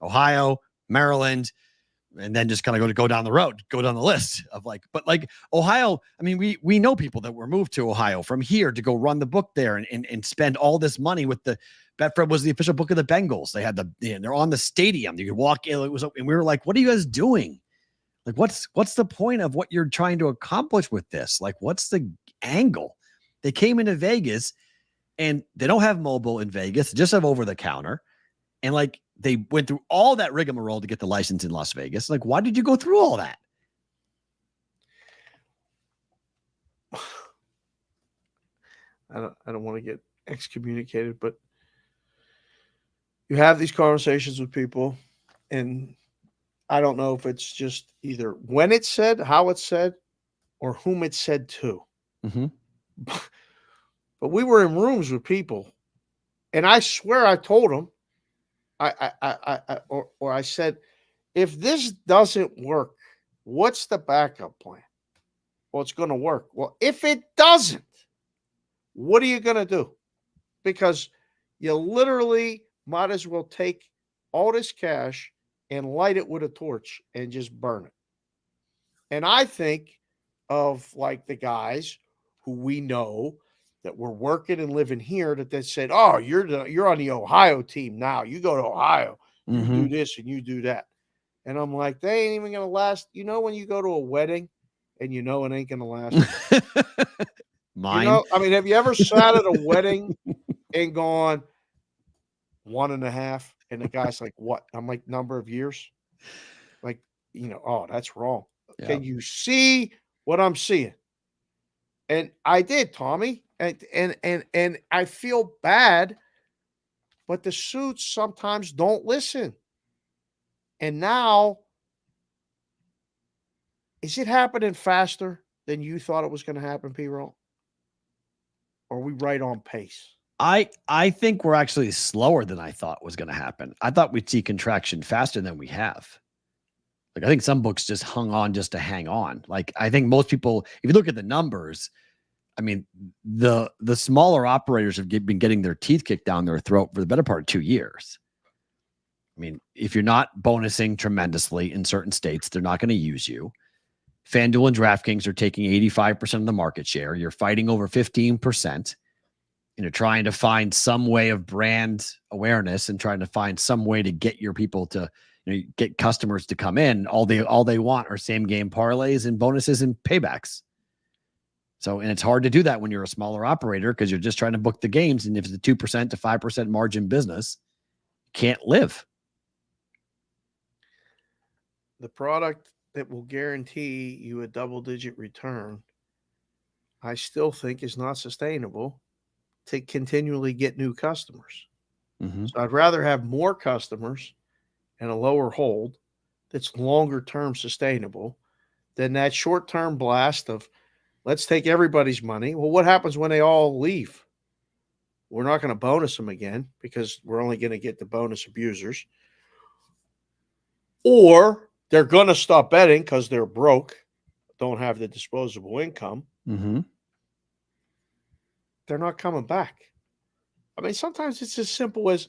Ohio, Maryland, and then just kind of go down the road, go down the list of but Ohio. I mean, we know people that were moved to Ohio from here to go run the book there and spend all this money with the Betfred was the official book of the Bengals. They had they're on the stadium. You could walk in. And we were like, what are you guys doing? Like, what's the point of what you're trying to accomplish with this? Like, what's the angle? They came into Vegas and they don't have mobile in Vegas. They just have over the counter. And they went through all that rigmarole to get the license in Las Vegas. Like, why did you go through all that? I don't want to get excommunicated, but you have these conversations with people and I don't know if it's just either when it's said, how it's said, or whom it's said to. Mm-hmm. But we were in rooms with people, and I swear I told them, or I said, if this doesn't work, what's the backup plan? Well, it's going to work. Well, if it doesn't, what are you going to do? Because you literally might as well take all this cash and light it with a torch and just burn it. And I think of like the guys who we know that were working and living here that they said, "Oh, you're on the Ohio team now. You go to Ohio, you do this and you do that." And I'm like, they ain't even gonna last. You know, when you go to a wedding and you know it ain't gonna last. Mine. You know, I mean, have you ever sat at a wedding and gone 1.5? And the guy's like, "What?" I'm like, "Number of years." Like, oh, that's wrong. Yeah. Can you see what I'm seeing? And I did, Tommy. And I feel bad, but the suits sometimes don't listen. And now, is it happening faster than you thought it was going to happen, P-Roll? Or are we right on pace? I think we're actually slower than I thought was going to happen. I thought we'd see contraction faster than we have. Like, I think some books just hung on just to hang on. Like, I think most people, if you look at the numbers, I mean, the smaller operators have been getting their teeth kicked down their throat for the better part of 2 years. I mean, if you're not bonusing tremendously in certain states, they're not going to use you. FanDuel and DraftKings are taking 85% of the market share. You're fighting over 15%. Trying to find some way of brand awareness and trying to find some way to get your people to, get customers to come in. All they want are same game parlays and bonuses and paybacks. So, and it's hard to do that when you're a smaller operator because you're just trying to book the games. And if it's a 2% to 5% margin business, you can't live. The product that will guarantee you a double-digit return, I still think is not sustainable to continually get new customers. Mm-hmm. So I'd rather have more customers and a lower hold that's longer-term sustainable than that short-term blast of, let's take everybody's money. Well, what happens when they all leave? We're not going to bonus them again because we're only going to get the bonus abusers. Or they're going to stop betting because they're broke, don't have the disposable income. Mm-hmm. They're not coming back. I mean, sometimes it's as simple as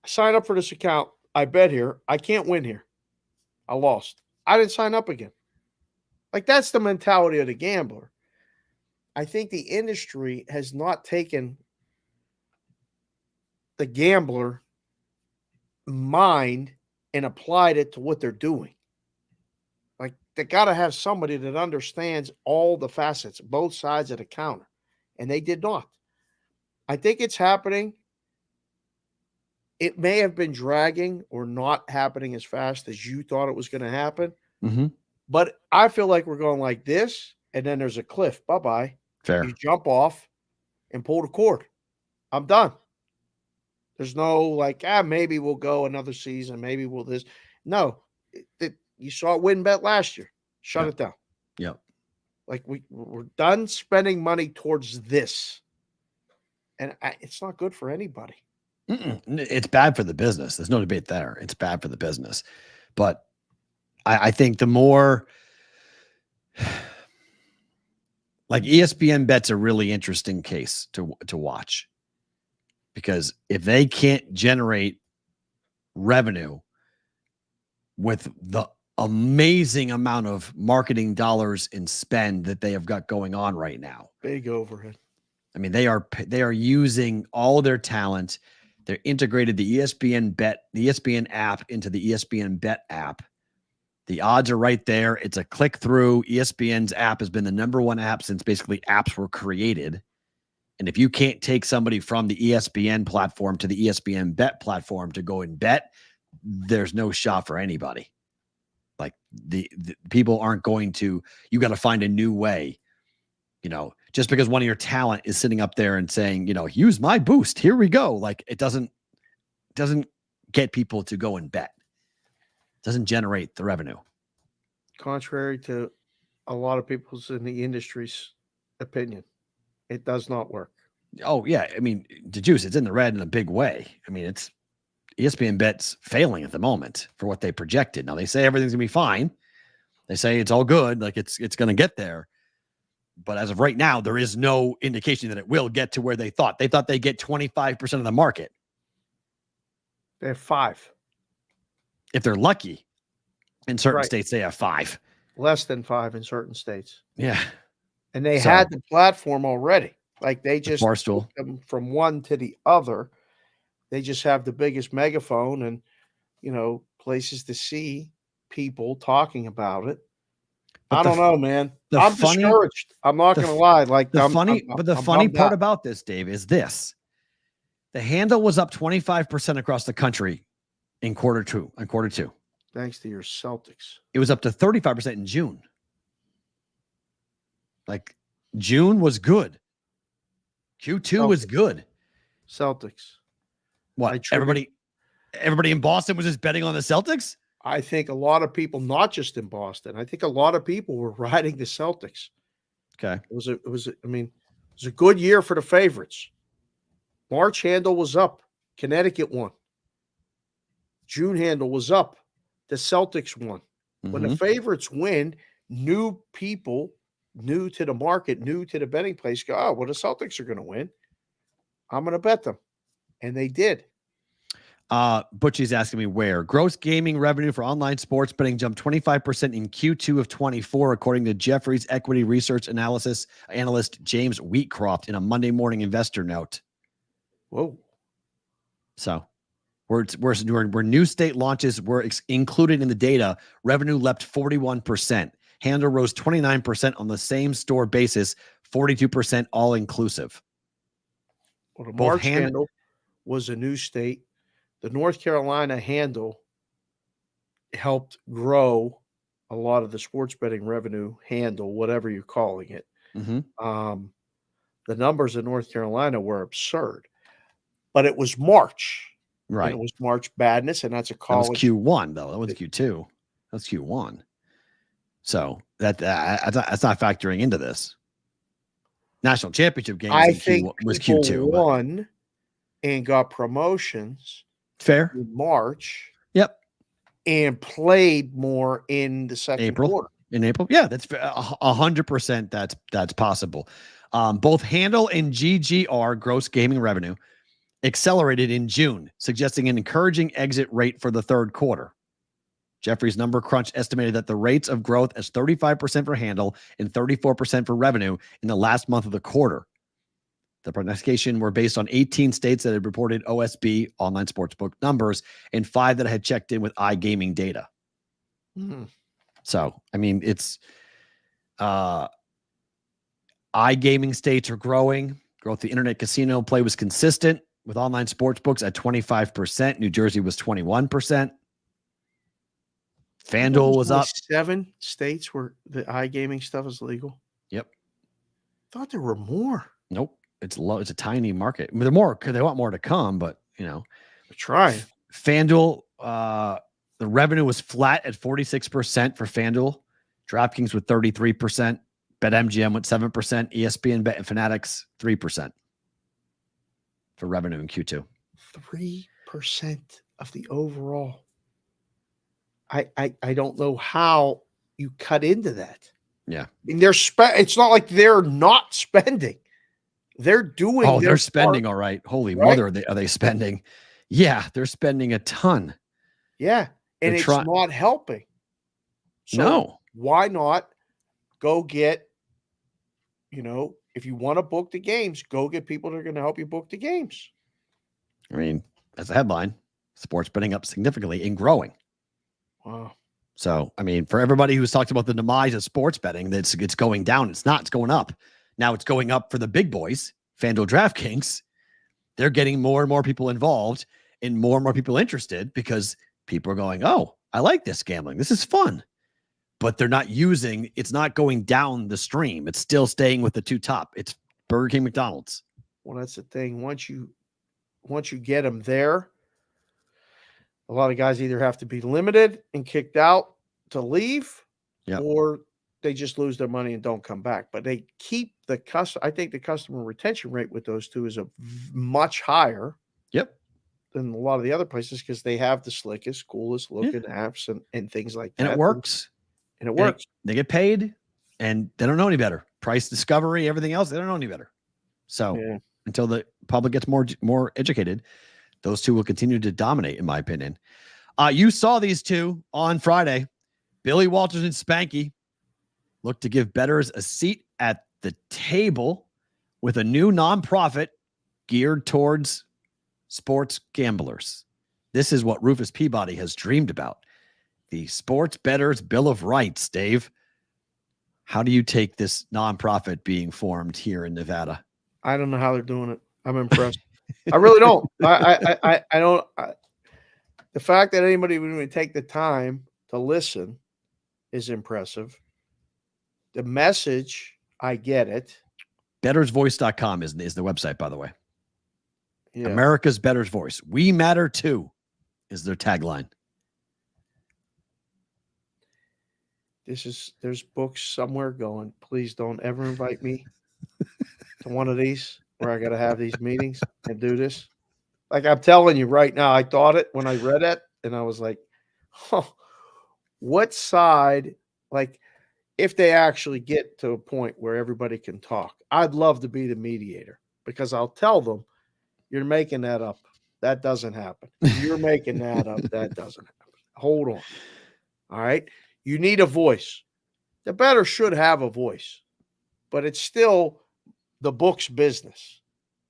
I sign up for this account. I bet here. I can't win here. I lost. I didn't sign up again. Like, that's the mentality of the gambler. I think the industry has not taken the gambler mind and applied it to what they're doing. Like, they got to have somebody that understands all the facets, both sides of the counter. And they did not. I think it's happening. It may have been dragging or not happening as fast as you thought it was going to happen. Mm-hmm. But I feel like we're going like this, and then there's a cliff. Bye-bye. Fair. You jump off and pull the cord. I'm done. There's no like, maybe we'll go another season. Maybe we'll this. No. You saw WinBet last year. Shut it down. Yep. Like, we're done spending money towards this. And it's not good for anybody. It's bad for the business. There's no debate there. It's bad for the business. But I think the more like ESPN bet's a really interesting case to watch, because if they can't generate revenue with the amazing amount of marketing dollars and spend that they have got going on right now, Big overhead. I mean, they are using all their talent. They're integrated the ESPN app into the ESPN Bet app. The odds are right there. It's a click through. ESPN's app has been the #1 app since basically apps were created. And if you can't take somebody from the ESPN platform to the ESPN Bet platform to go and bet, there's no shot for anybody. Like the people aren't going to, you got to find a new way. Just because one of your talent is sitting up there and saying, use my boost, here we go. Like, it doesn't get people to go and bet. Doesn't generate the revenue. Contrary to a lot of people's in the industry's opinion, it does not work. Oh, yeah. I mean, the juice, it's in the red in a big way. I mean, it's ESPN bet's failing at the moment for what they projected. Now, they say everything's going to be fine. They say it's all good. Like it's going to get there. But as of right now, there is no indication that it will get to where they thought. They thought they'd get 25% of the market. They have 5. If they're lucky. In certain Right. states, they have 5. Less than 5 in certain states. Yeah. And they had the platform already. Like they just Barstool. took them from one to the other. They just have the biggest megaphone and, places to see people talking about it. But I don't know, man. I'm funny- discouraged. I'm not going to lie. Like The I'm funny bummed part out. about this, Dave, is this. The handle was up 25% across the country in quarter two. Thanks to your Celtics. It was up to 35% in June. Like June was good. Q2 was good. Celtics. What? Everybody in Boston was just betting on the Celtics? I think a lot of people, not just in Boston, I think a lot of people were riding the Celtics. Okay. It was a good year for the favorites. March handle was up. Connecticut won. June handle was up. The Celtics won. When the favorites win, new people, new to the market, new to the betting place, go, oh, well, the Celtics are going to win. I'm going to bet them. And they did. Butchie's asking me where. Gross gaming revenue for online sports betting jumped 25% in Q2 of 24, according to Jefferies equity research analyst James Wheatcroft in a Monday morning investor note. Whoa. So where new state launches were included in the data, revenue leapt 41%. Handle rose 29% on the same store basis, 42% all inclusive. Well, the March handle was a new state. The North Carolina handle helped grow a lot of the sports betting revenue handle, whatever you're calling it. The numbers in North Carolina were absurd, but it was March. Right. And it was March Madness, and that's a college. That was Q1, though. That was Q2. That's Q1. So that's not factoring into this. National championship game was Q2. Won and got promotions. Fair. In March. Yep. And played more in the second quarter. In April. Yeah, that's 100%. That's possible. Both handle and GGR, gross gaming revenue, accelerated in June, suggesting an encouraging exit rate for the third quarter. Jefferies Number Crunch estimated that the rates of growth as 35% for handle and 34% for revenue in the last month of the quarter. The prognostication were based on 18 states that had reported OSB, online sportsbook numbers, and 5 that had checked in with iGaming data. So, I mean, it's iGaming states are growing. Growth the internet casino play was consistent with online sportsbooks at 25%. New Jersey was 21%. FanDuel was up. 7 states where the iGaming stuff is legal. Yep. Thought there were more. Nope. It's low. It's a tiny market. I mean, they're more because they want more to come, but they're trying. FanDuel, the revenue was flat at 46% for FanDuel. DraftKings with 33%. BetMGM with 7%. ESPN Bet and Fanatics 3% for revenue in Q2. 3% of the overall. I don't know how you cut into that. Yeah. I mean, it's not like they're not spending. They're doing. Oh, they're spending all right. Holy mother, are they spending? Yeah, they're spending a ton. Yeah, and it's not helping. So no. Why not go get, if you want to book the games, go get people that are going to help you book the games. I mean, as a headline, sports betting up significantly and growing. Wow. So, I mean, for everybody who's talked about the demise of sports betting, it's going down. It's not. It's going up. Now it's going up for the big boys, FanDuel, DraftKings. They're getting more and more people involved and more people interested because people are going, oh, I like this gambling. This is fun. But they're not it's not going down the stream. It's still staying with the two top. It's Burger King, McDonald's. Well, that's the thing. Once you get them there, A lot of guys either have to be limited and kicked out to leave, or they just lose their money and don't come back. But they keep the customer. I think the customer retention rate with those two is much higher. Than a lot of the other places because they have the slickest, coolest looking apps and things like that. And it works. And it works. They get paid and they don't know any better. Price discovery, everything else, they don't know any better. So until the public gets more educated, those two will continue to dominate, in my opinion. You saw these two on Friday. Billy Walters and Spanky look to give bettors a seat at the table with a new nonprofit geared towards sports gamblers. This is what Rufus Peabody has dreamed about. The Sports Bettors Bill of Rights. Dave, how do you take this nonprofit being formed here in Nevada? I don't know how they're doing it. I'm impressed. I really don't. I don't. The fact that anybody would even take the time to listen is impressive. The message, I get it. Bettersvoice.com is the website, by the way. Yeah. America's Better's Voice. We matter too is their tagline. There's books somewhere going, please don't ever invite me to one of these where I got to have these meetings and do this. Like I'm telling you right now, I thought it when I read it and I was like, oh, what side, like if they actually get to a point where everybody can talk, I'd love to be the mediator because I'll tell them, you're making that up. That doesn't happen. You're making that up. That doesn't happen. Hold on. All right. You need a voice. The bettor should have a voice, but it's still the book's business.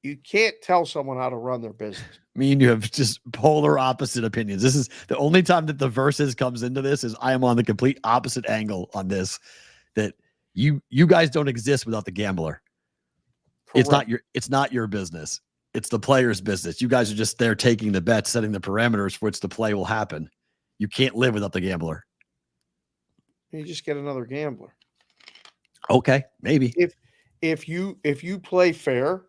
You can't tell someone how to run their business. Me and you have just polar opposite opinions. This is the only time that the versus comes into this is I am on the complete opposite angle on this, that you guys don't exist without the gambler. Correct. It's not your business. It's the player's business. You guys are just there taking the bets, setting the parameters for which the play will happen. You can't live without the gambler. You just get another gambler. Okay, maybe. If you play fair,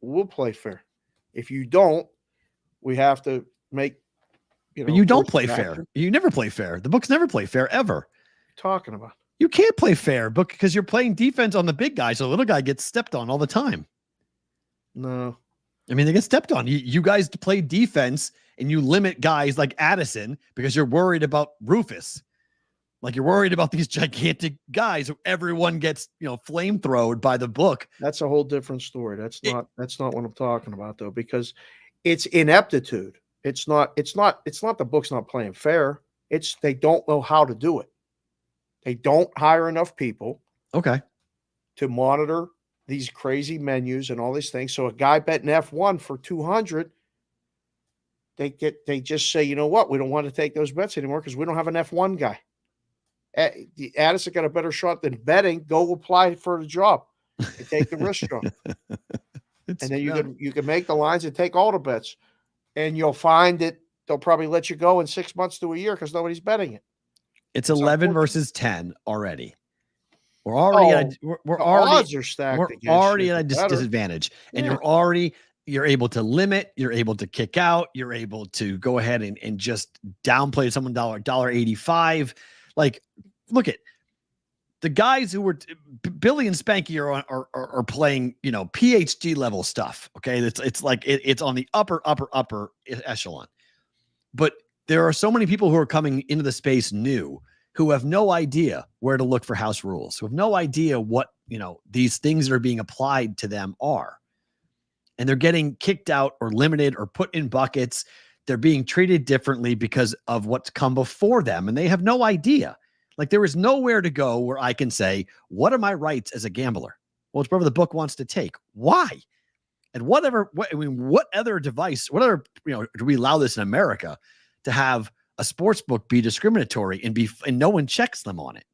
we'll play fair. If you don't, we have to make But you don't play fair. You never play fair. The books never play fair ever. Talking about. You can't play fair because you're playing defense on the big guy, so the little guy gets stepped on all the time. No. I mean, they get stepped on. You guys play defense and you limit guys like Addison because you're worried about Rufus. Like you're worried about these gigantic guys who everyone gets, flamethrowed by the book. That's a whole different story. That's not what I'm talking about though, because it's ineptitude. It's not the book's not playing fair. It's they don't know how to do it. They don't hire enough people. Okay. To monitor these crazy menus and all these things. So a guy betting F1 for 200, they just say, you know what? We don't want to take those bets anymore because we don't have an F1 guy. Addison got a better shot than betting. Go apply for the job and take the risk job. And then you can make the lines and take all the bets. And you'll find that they'll probably let you go in 6 months to a year because nobody's betting it. It's 11 versus 10 already. We're already odds are stacked. We're already at a disadvantage, and you're able to limit, you're able to kick out, you're able to go ahead and just downplay someone $1.85. Like, look at the guys who were Billy and Spanky are playing, PhD level stuff. Okay, it's like it's on the upper echelon, but there are so many people who are coming into the space new who have no idea where to look for house rules, who have no idea what, these things that are being applied to them are. And they're getting kicked out or limited or put in buckets. They're being treated differently because of what's come before them. And they have no idea. Like there is nowhere to go where I can say, what are my rights as a gambler? Well, it's whatever the book wants to take. Why? And what other device, do we allow this in America to have a sports book be discriminatory and no one checks them on it?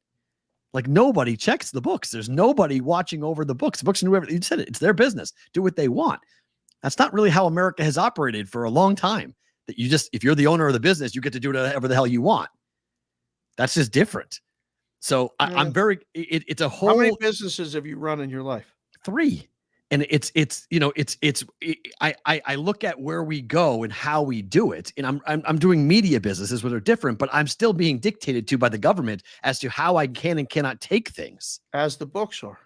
Like nobody checks the books. There's nobody watching over the books. The books, whoever you said it's their business. Do what they want. That's not really how America has operated for a long time. That if you're the owner of the business, you get to do whatever the hell you want. That's just different. So I'm very, it's a whole. How many businesses have you run in your life? 3. And I look at where we go and how we do it. And I'm doing media businesses where they're different, but I'm still being dictated to by the government as to how I can and cannot take things. As the books are.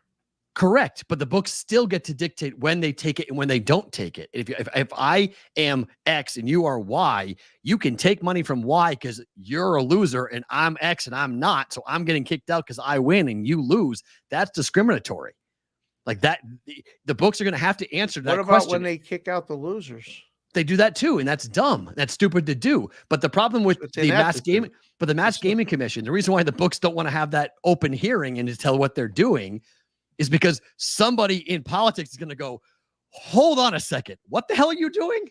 Correct. But the books still get to dictate when they take it and when they don't take it. If I am X and you are Y, you can take money from Y because you're a loser and I'm X and I'm not. So I'm getting kicked out because I win and you lose. That's discriminatory. Like that, the books are going to have to answer that question. What about when they kick out the losers? They do that too, and that's dumb. That's stupid to do. But the problem with the mass gaming, gaming commission, the reason why the books don't want to have that open hearing and to tell what they're doing is because somebody in politics is going to go, hold on a second. What the hell are you doing?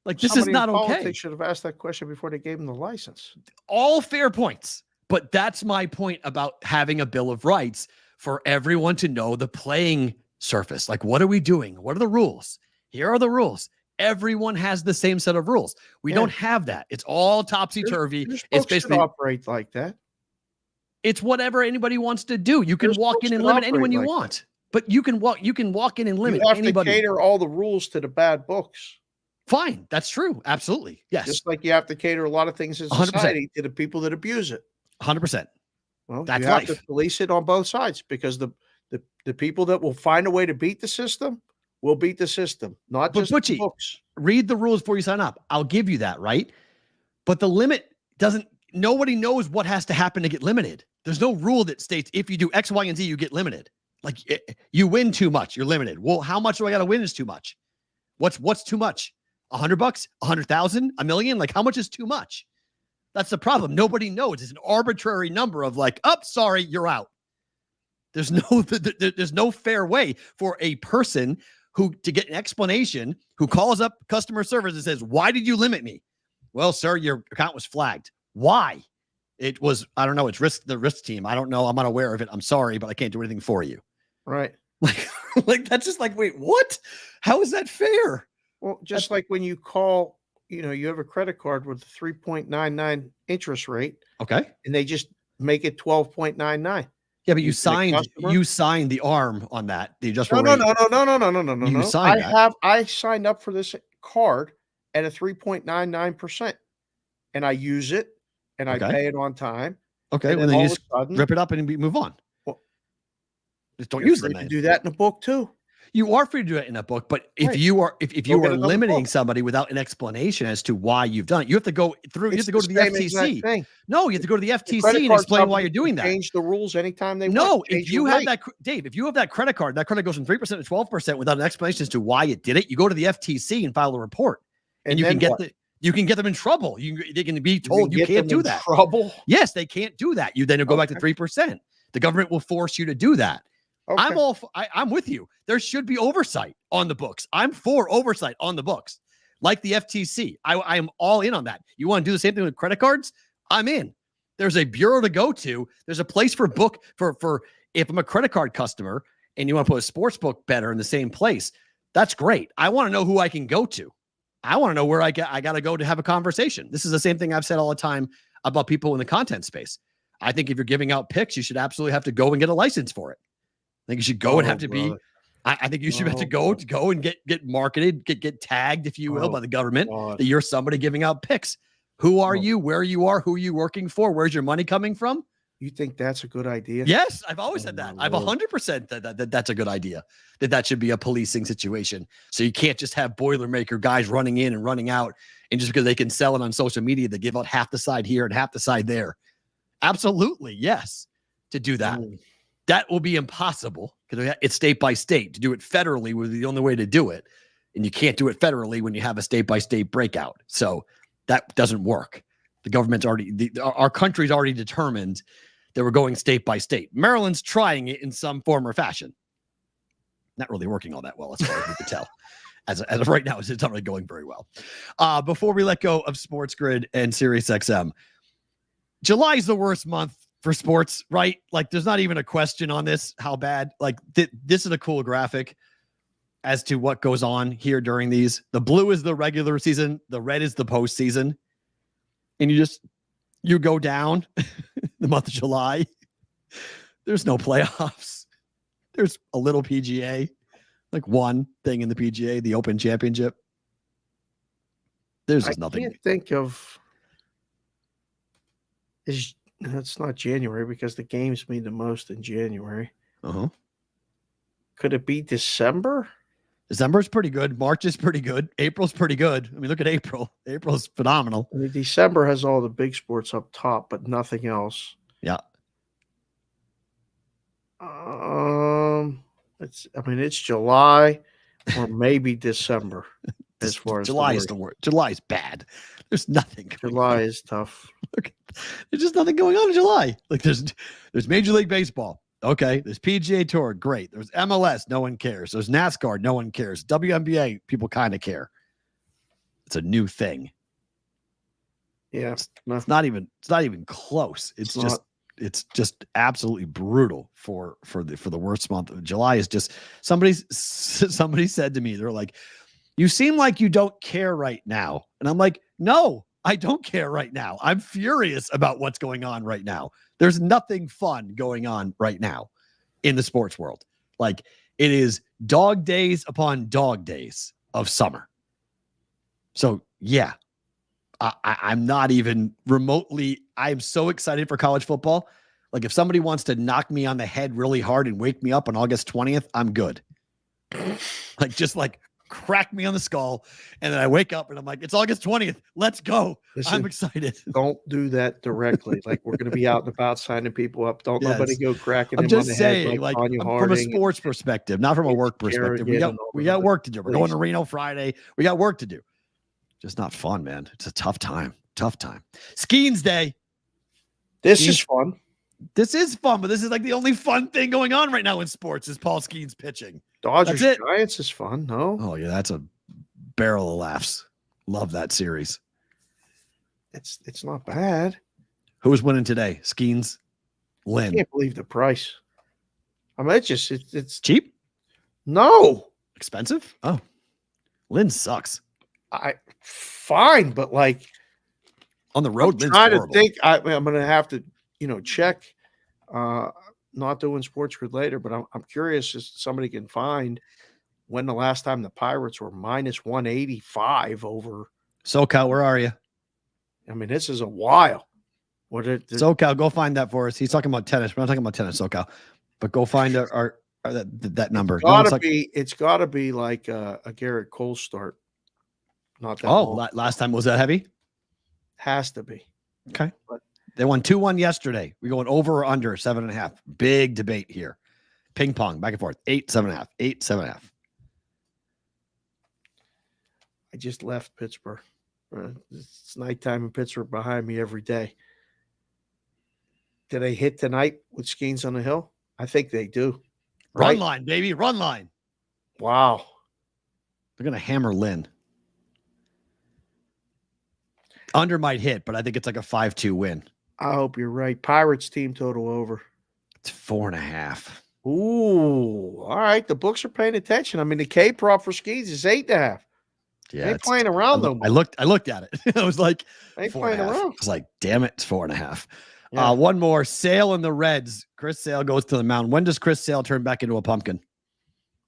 Like, this is not okay. They should have asked that question before they gave them the license. All fair points. But that's my point about having a Bill of Rights for everyone to know the playing surface. Like, what are we doing? What are the rules? Here are the rules. Everyone has the same set of rules. We don't have that. It's all topsy-turvy. It's basically operate like that. It's whatever anybody wants to do. You can walk in and limit anyone you want. But you can walk in and limit anybody. You have to cater all the rules to the bad books. Fine. That's true. Absolutely. Yes. Just like you have to cater a lot of things in society 100%. To the people that abuse it. 100%. Well, that's you have to police it on both sides because the people that will find a way to beat the system will beat the system, not just the books. Read the rules before you sign up. I'll give you that, right? But the limit nobody knows what has to happen to get limited. There's no rule that states if you do X, Y, and Z, you get limited. Like you win too much, you're limited. Well, how much do I got to win is too much? What's too much? $100, 100,000, $1 million? Like how much is too much? That's the problem. Nobody knows. It's an arbitrary number of like, sorry, you're out. There's no fair way for a person to get an explanation who calls up customer service and says, why did you limit me? Well, sir, your account was flagged. Why? It was, I don't know. It's the risk team. I don't know. I'm unaware of it. I'm sorry, but I can't do anything for you. Right. Like that's just like, wait, what? How is that fair? Well, just like when you call, you have a credit card with a 3.99 interest rate. Okay. And they just make it 12.99. Yeah, but you signed the arm on that. The adjustable rate. No. You signed that. I signed up for this card at a 3.99%, and I use it, and I pay it on time. Okay, and then you just rip it up and move on. Well, just don't use them. You can do that in a book too. You are free to do it in a book, but if you are limiting somebody without an explanation as to why you've done it, you have to go through. You have to go to the FTC. No, you have to go to the FTC and explain why you're doing that. Change the rules anytime they want. No, if you have that, Dave, if you have that credit card goes from 3% to 12% without an explanation as to why it did it. You go to the FTC and file a report, and you can get them in trouble. They can be told you can't do that. Trouble? Yes, they can't do that. You then go back to 3%. The government will force you to do that. Okay. I'm with you. There should be oversight on the books. I'm for oversight on the books, like the FTC. I am all in on that. You want to do the same thing with credit cards? I'm in. There's a bureau to go to. There's a place for if I'm a credit card customer and you want to put a sports book better in the same place. That's great. I want to know who I can go to. I want to know where I got to go to have a conversation. This is the same thing I've said all the time about people in the content space. I think if you're giving out picks, you should absolutely have to go and get a license for it. I think you should go and have to be. I think you should have to go and get marketed, get tagged, if you will, by the government that you're somebody giving out picks. Who are you? Where you are? Who are you working for? Where's your money coming from? You think that's a good idea? Yes, I've always said that. I've 100% that's a good idea. That should be a policing situation. So you can't just have Boilermaker guys running in and running out, and just because they can sell it on social media, they give out half the side here and half the side there. Absolutely, yes, to do that. That will be impossible because it's state by state. To do it federally was the only way to do it. And you can't do it federally when you have a state by state breakout. So that doesn't work. The government's our country's already determined that we're going state by state. Maryland's trying it in some form or fashion. Not really working all that well, as far as we can tell. As of right now, it's not really going very well. Before we let go of Sports Grid and SiriusXM, July is the worst month for sports, right? Like there's not even a question on this, how bad. Like this is a cool graphic as to what goes on here during these. The blue is the regular season. The red is the postseason. And you go down the month of July. There's no playoffs. There's a little PGA. Like one thing in the PGA, the Open Championship. There's just nothing. I can't think of. It's not January because the games mean the most in January. Uh-huh. Could it be December? December's pretty good. March is pretty good. April's pretty good. I mean, look at April. April's phenomenal. I mean, December has all the big sports up top, but nothing else. Yeah. It's July or maybe December. As far as July is the worst. July is bad. There's nothing. July is tough. Look, there's just nothing going on in July. Like there's Major League Baseball. Okay. There's PGA Tour. Great. There's MLS. No one cares. There's NASCAR. No one cares. WNBA. People kind of care. It's a new thing. Yeah. It's not even close. It's just absolutely brutal for the worst month. July is just somebody said to me, they're like, you seem like you don't care right now. And I'm like, no, I don't care right now. I'm furious about what's going on right now. There's nothing fun going on right now in the sports world. Like it is dog days upon dog days of summer. So yeah, I'm not even remotely. I'm so excited for college football. Like if somebody wants to knock me on the head really hard and wake me up on August 20th, I'm good. Like crack me on the skull. And then I wake up and I'm like, it's August 20th. Let's go. Listen, I'm excited. Don't do that directly. Like we're going to be out and about signing people up. Don't nobody go cracking I'm him just on the saying, head like from a sports perspective, not from a work perspective. We got work to do. We're going to Reno Friday. We got work to do. Just not fun, man. It's a tough time. Skeens Day. This is fun. This is fun, but this is like the only fun thing going on right now in sports is Paul Skeens pitching. Dodgers Giants is fun, no? Oh, yeah, that's a barrel of laughs. Love that series. It's not bad. Who was winning today? Skeens, Lynn. I can't believe the price. I mean, it's cheap? No. Expensive? Oh. Lynn sucks. Fine, but like on the road, I'm trying to think. I'm going to have to, check. Not doing Sports Grid later, but I'm curious if somebody can find when the last time the Pirates were minus 185 over SoCal. Where are you? I mean, this is a while. SoCal, go find that for us. He's talking about tennis. We're not talking about tennis, SoCal, but go find that number. It's got to be like a Garrett Cole start. Not that. Last time was that heavy? Has to be. Okay. But they won 2-1 yesterday. We going over or under 7.5. Big debate here. Ping pong back and forth. 8, 7.5. 8, 7.5. I just left Pittsburgh. It's nighttime in Pittsburgh behind me every day. Do they hit tonight with Skeens on the Hill? I think they do. Run line, baby. Run line. Wow. They're going to hammer Lynn. Under might hit, but I think it's like a 5-2 win. I hope you're right. Pirates team total over. It's 4.5. Ooh. All right. The books are paying attention. I mean, the K prop for Skeens is 8.5. Yeah. Ain't playing around though. I looked at it. I was like, ain't playing around. I was like, damn it, it's 4.5. Yeah. One more. Sale and the Reds. Chris Sale goes to the mound. When does Chris Sale turn back into a pumpkin?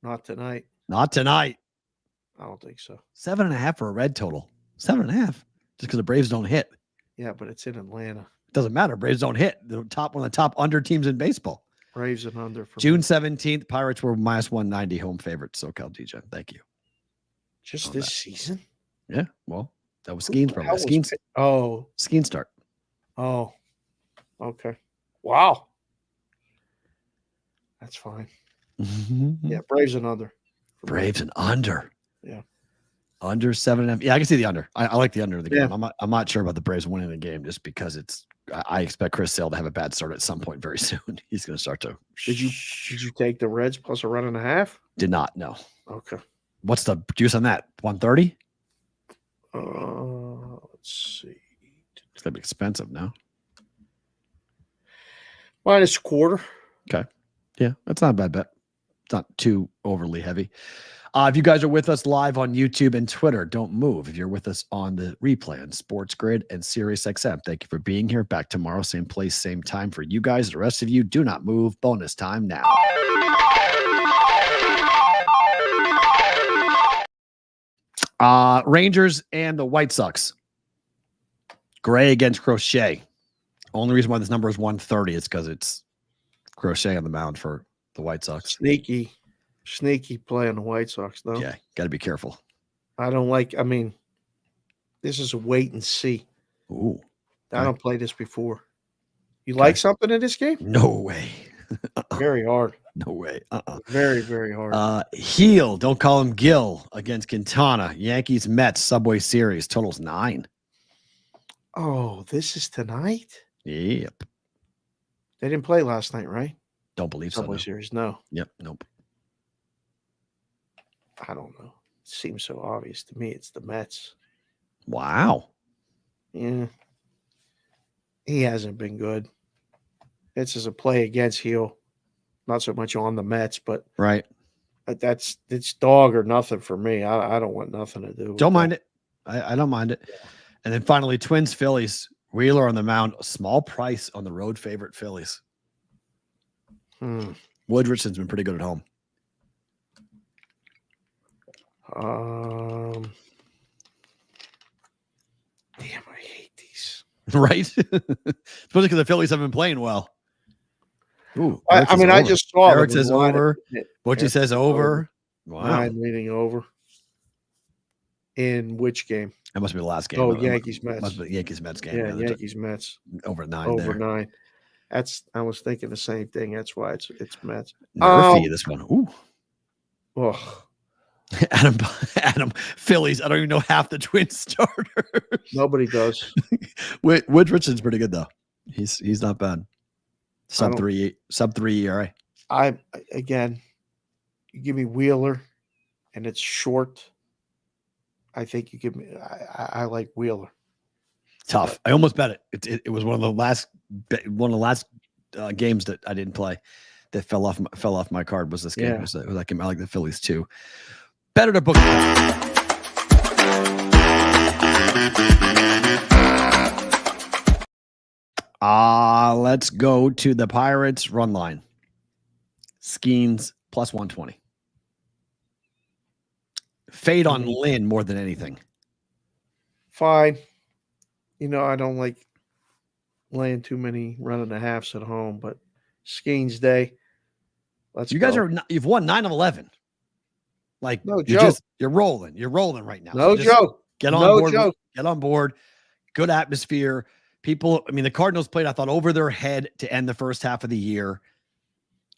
Not tonight. Not tonight. I don't think so. 7.5 for a red total. 7.5. Just because the Braves don't hit. Yeah, but it's in Atlanta. It doesn't matter. Braves don't hit. One of the top under teams in baseball. Braves and under. June 17th, Pirates were minus 190 home favorites. SoCal DJ. Thank you. Just this season? Yeah. Well, that was Skeens probably. Skeens start. Oh. Okay. Wow. That's fine. Yeah, Braves and under. Braves and under. Yeah. Under 7.5. Yeah, I can see the under. I like the under of the game. I'm not sure about the Braves winning the game just because I expect Chris Sale to have a bad start at some point very soon. He's going to start to. Did you take the Reds plus a 1.5? Did not. No. Okay. What's the juice on that? 130? Let's see. It's gonna be expensive now. Minus a quarter. Okay. Yeah, that's not a bad bet. It's not too overly heavy. If you guys are with us live on YouTube and Twitter, don't move. If you're with us on the replay on Sports Grid and SiriusXM, thank you for being here. Back tomorrow, same place, same time for you guys. The rest of you, do not move. Bonus time now. Rangers and the White Sox. Gray against Crochet. Only reason why this number is 130 is because it's Crochet on the mound for the White Sox. Sneaky play on the White Sox, though. Yeah, got to be careful. I mean, this is a wait and see. Ooh. I don't play this before. You like something in this game? No way. Very hard. No way. Very, very hard. Heel, don't call him Gil, against Quintana. Yankees, Mets, Subway Series. Total's 9. Oh, this is tonight? Yep. They didn't play last night, right? Don't believe so. Subway Series, no. Yep, nope. I don't know. It seems so obvious to me. It's the Mets. Wow. Yeah. He hasn't been good. This is a play against heel. Not so much on the Mets, but right. It's dog or nothing for me. I don't want nothing to do with Don't mind it. I don't mind it. Yeah. And then finally, Twins, Phillies. Wheeler on the mound. A small price on the road favorite Phillies. Woodrickson's been pretty good at home. Damn, I hate these. Right? Especially because the Phillies have been playing well. Ooh, I mean, I just saw Eric says over. Butchie says over. Wow. 9 leading over. In which game? That must be the last game. Oh, Yankees Mets. Must be the Yankees Mets game. Yeah, Yankees Mets. Over 9. Over 9. I was thinking the same thing. That's why it's Mets. Nerfy, this one. Ooh. Oh. Adam, Phillies. I don't even know half the Twins starters. Nobody does. Woodrickson's pretty good though. He's not bad. Sub 3 ERA. Again, you give me Wheeler, and it's short. I think you give me. I like Wheeler. Tough. I almost bet it. It was one of the last games that I didn't play that fell off my card. Was this game? Yeah. It was that game. I like the Phillies too. Better to book. Let's go to the Pirates run line. Skeens plus 120. Fade on Lynn more than anything. Fine. I don't like laying too many run and a halves at home, but Skeens Day. You guys you've won 9 of 11. Like no joke. You're rolling. You're rolling right now. No joke. Get on board. Joke. Get on board. Good atmosphere. People, the Cardinals played, I thought, over their head to end the first half of the year.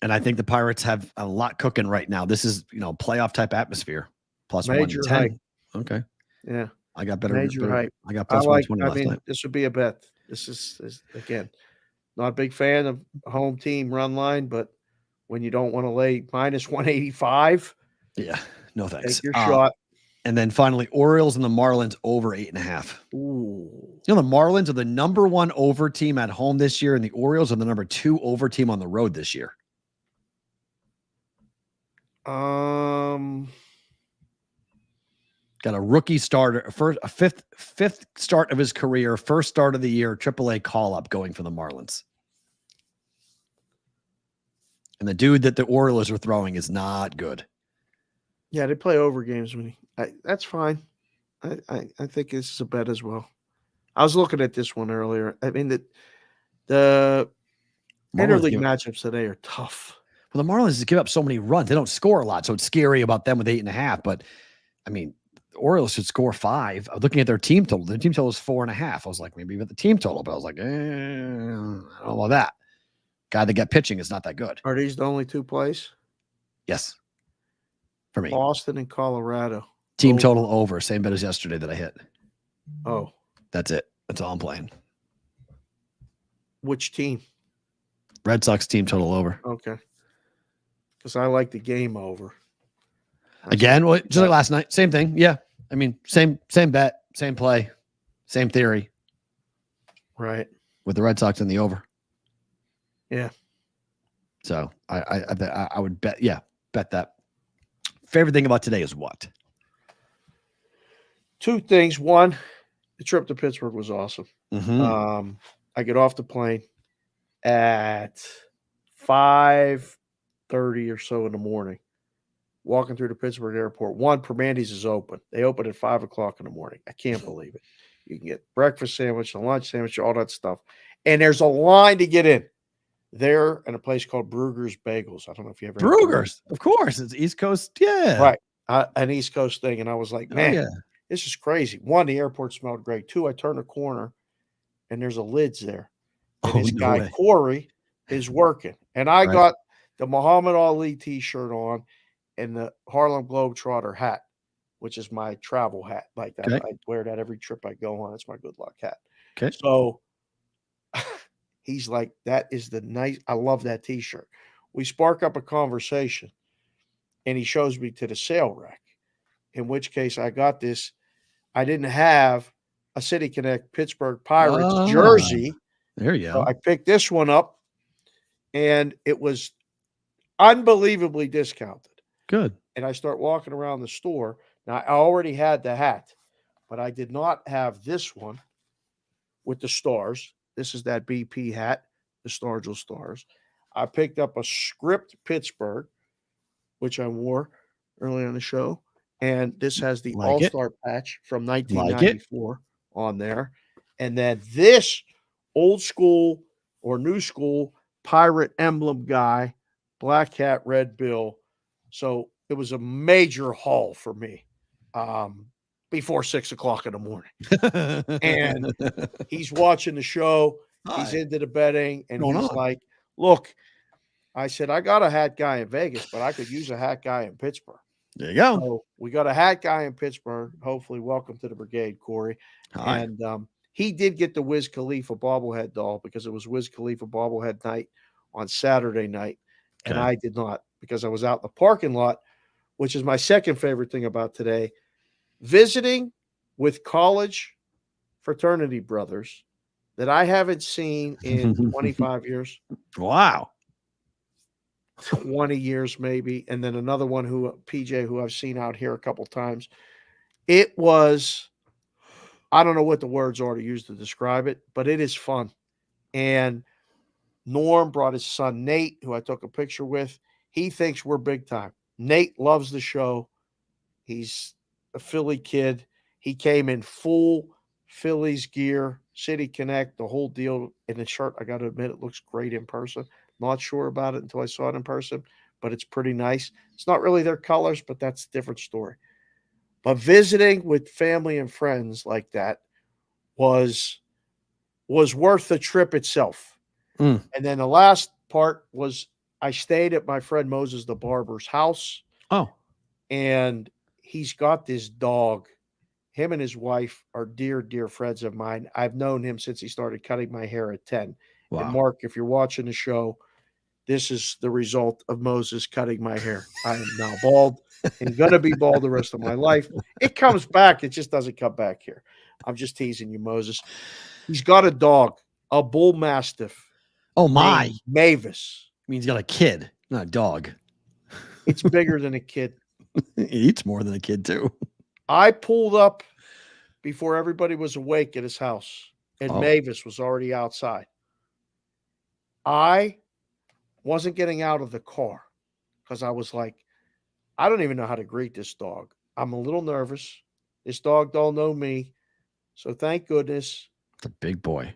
And I think the Pirates have a lot cooking right now. This is, playoff type atmosphere. Plus major 110. hype. Okay. Yeah. I got better. Major hype. I got plus 120 last night. This would be a bet. This is again, not a big fan of home team run line, but when you don't want to lay minus 185. Yeah. No thanks. Take your shot. And then finally, Orioles and the Marlins over 8.5. Ooh. The Marlins are the number 1 over team at home this year, and the Orioles are the number 2 over team on the road this year. Got a rookie starter, a fifth start of his career, first start of the year, AAA call-up going for the Marlins. And the dude that the Orioles are throwing is not good. Yeah, they play over games when that's fine. I think this is a bet as well. I was looking at this one earlier. I mean, the interleague matchups today are tough. Well, the Marlins give up so many runs. They don't score a lot, so it's scary about them with 8.5. But, the Orioles should score 5. I was looking at their team total. Their team total is 4.5. I was like, maybe about the team total. But I was like, I don't know about that. Guy that got pitching is not that good. Are these the only 2 plays? Yes. For me. Boston and Colorado. Team total over. Same bet as yesterday that I hit. Oh. That's it. That's all I'm playing. Which team? Red Sox team total over. Okay. Because I like the game over. Again, just like last night. Same thing. Yeah. Same bet, same play, same theory. Right. With the Red Sox in the over. Yeah. So I would bet that. Favorite thing about today is what? 2 things. One, the trip to Pittsburgh was awesome. Mm-hmm. I get off the plane at 5:30 or so in the morning. walking through the Pittsburgh airport. One, Permandy's is open. They open at 5 o'clock in the morning. I can't believe it. You can get breakfast sandwich, a lunch sandwich, all that stuff. And there's a line to get in there and a place called Brugger's Bagels. I don't know if you ever Brugger's, of course. It's East Coast. Yeah. Right. An East Coast thing. And I was like, man, yeah. this is crazy. One, the airport smelled great. Two, I turned a corner and there's a lids there. And this guy, Corey, is working. And I got the Muhammad Ali t-shirt on and the Harlem Globetrotter hat, which is my travel hat. Like that. I wear that every trip I go on. It's my good luck hat. Okay. So he's like, that is the nice. I love that t-shirt. We spark up a conversation and he shows me to the sale rack, in which case I got this. I didn't have a City Connect Pittsburgh Pirates jersey. There you go. So I picked this one up and it was unbelievably discounted. Good. And I start walking around the store. Now, I already had the hat, but I did not have this one with the stars. This is that BP hat, the Stargell Stars. I picked up a script Pittsburgh, which I wore early on the show. And this has the All-Star patch from 1994 on there. And then this old school or new school pirate emblem guy, black hat, red bill. So it was a major haul for me before 6 o'clock in the morning. And he's watching the show. He's into the betting. And he's like, look, I said, I got a hat guy in Vegas, but I could use a hat guy in Pittsburgh. There you go. So we got a hat guy in Pittsburgh. Hopefully, welcome to the brigade, Corey. Hi. And he did get the Wiz Khalifa bobblehead doll because it was Wiz Khalifa bobblehead night on Saturday night. And I did not because I was out in the parking lot, which is my second favorite thing about today. Visiting with college fraternity brothers that I haven't seen in 25 years. Wow. 20 years maybe, and then another one PJ who I've seen out here a couple times. It was, I don't know what the words are to use to describe it, but it is fun. And Norm brought his son Nate, who I took a picture with. He thinks we're big time. Nate loves the show. He's a Philly kid. He came in full Phillies gear, City Connect, the whole deal. In the shirt, I got to admit, it looks great in person. Not sure about it until I saw it in person, but it's pretty nice. It's not really their colors, but that's a different story. But visiting with family and friends like that was worth the trip itself. And then the last part was I stayed at my friend Moses the barber's house. Oh. And he's got this dog. Him and his wife are dear, dear friends of mine. I've known him since he started cutting my hair at 10. Wow. And Mark, if you're watching the show, this is the result of Moses cutting my hair. I am now bald and going to be bald the rest of my life. It comes back. It just doesn't come back here. I'm just teasing you, Moses. He's got a dog, a bull mastiff. Oh, my. Mavis. Means he's got a kid, not a dog. It's bigger than a kid. He eats more than a kid, too. I pulled up before everybody was awake at his house, and Mavis was already outside. I wasn't getting out of the car because I was like, I don't even know how to greet this dog. I'm a little nervous. This dog don't know me. So thank goodness. It's a big boy.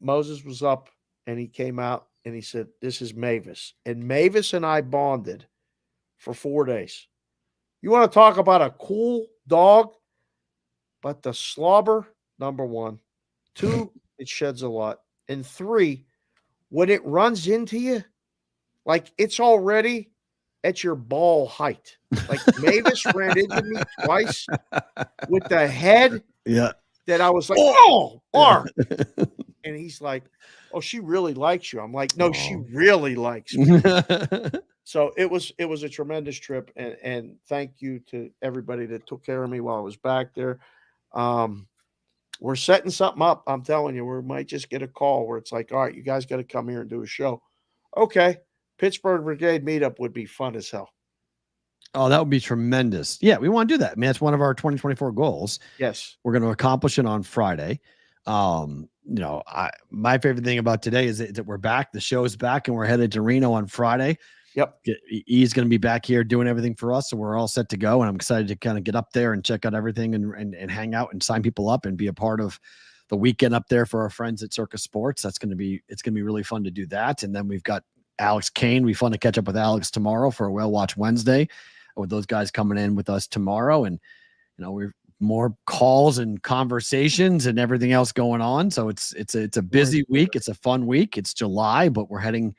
Moses was up and he came out and he said, this is Mavis. And Mavis and I bonded for 4 days. You want to talk about a cool dog? But the slobber, number one. 2, it sheds a lot. And 3, when it runs into you, like it's already at your ball height. Like Mavis ran into me twice with the head that I was like, arm. And he's like, oh, she really likes you. I'm like, no, she really likes me. So it was a tremendous trip. And thank you to everybody that took care of me while I was back there. We're setting something up. I'm telling you, we might just get a call where it's like, all right, you guys got to come here and do a show. Okay. Pittsburgh Brigade meetup would be fun as hell. Oh, that would be tremendous. Yeah, we want to do that. I mean, that's one of our 2024 goals. Yes. We're going to accomplish it on Friday. My favorite thing about today is that we're back. The show is back and we're headed to Reno on Friday. Yep. He's going to be back here doing everything for us. So we're all set to go. And I'm excited to kind of get up there and check out everything and hang out and sign people up and be a part of the weekend up there for our friends at Circus Sports. It's going to be really fun to do that. And then we've got Alex Kane. It'll be fun to catch up with Alex tomorrow for a Whale Watch Wednesday with those guys coming in with us tomorrow. And, we're more calls and conversations and everything else going on. So it's a busy week. It's a fun week. It's July, but we're heading,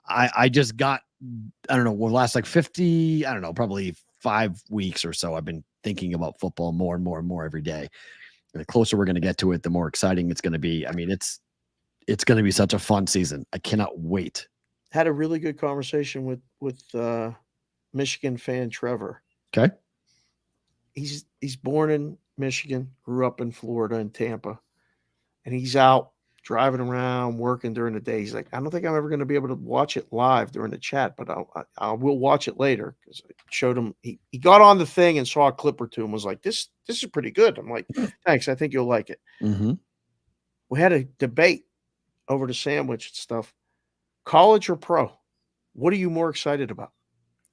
I just got, I don't know, last like 50, I don't know, probably 5 weeks or so. I've been thinking about football more and more and more every day. And the closer we're going to get to it, the more exciting it's going to be. I mean, it's going to be such a fun season. I cannot wait. Had a really good conversation with Michigan fan Trevor. Okay. He's born in Michigan, grew up in Florida and Tampa, and he's out driving around, working during the day. He's like, I don't think I'm ever going to be able to watch it live during the chat, but I will watch it later, because I showed him. He got on the thing and saw a clip or two and was like, this is pretty good. I'm like, thanks. I think you'll like it. Mm-hmm. We had a debate over the sandwich and stuff. College or pro? What are you more excited about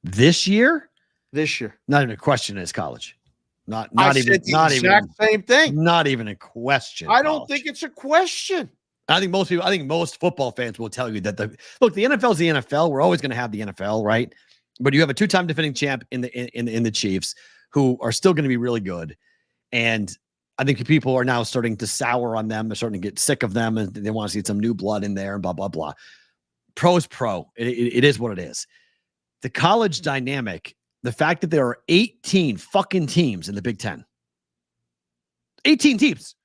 this year? This year, not even a question. Is college. Not even same thing. Not even a question. I don't think it's a question. I think most football fans will tell you that the NFL is the NFL. We're always going to have the NFL, right? But you have a 2-time defending champ in the Chiefs, who are still going to be really good. And I think people are now starting to sour on them. They're starting to get sick of them, and they want to see some new blood in there and blah, blah, blah. Pro is pro. It is what it is. The college dynamic, the fact that there are 18 fucking teams in the Big Ten. 18 teams.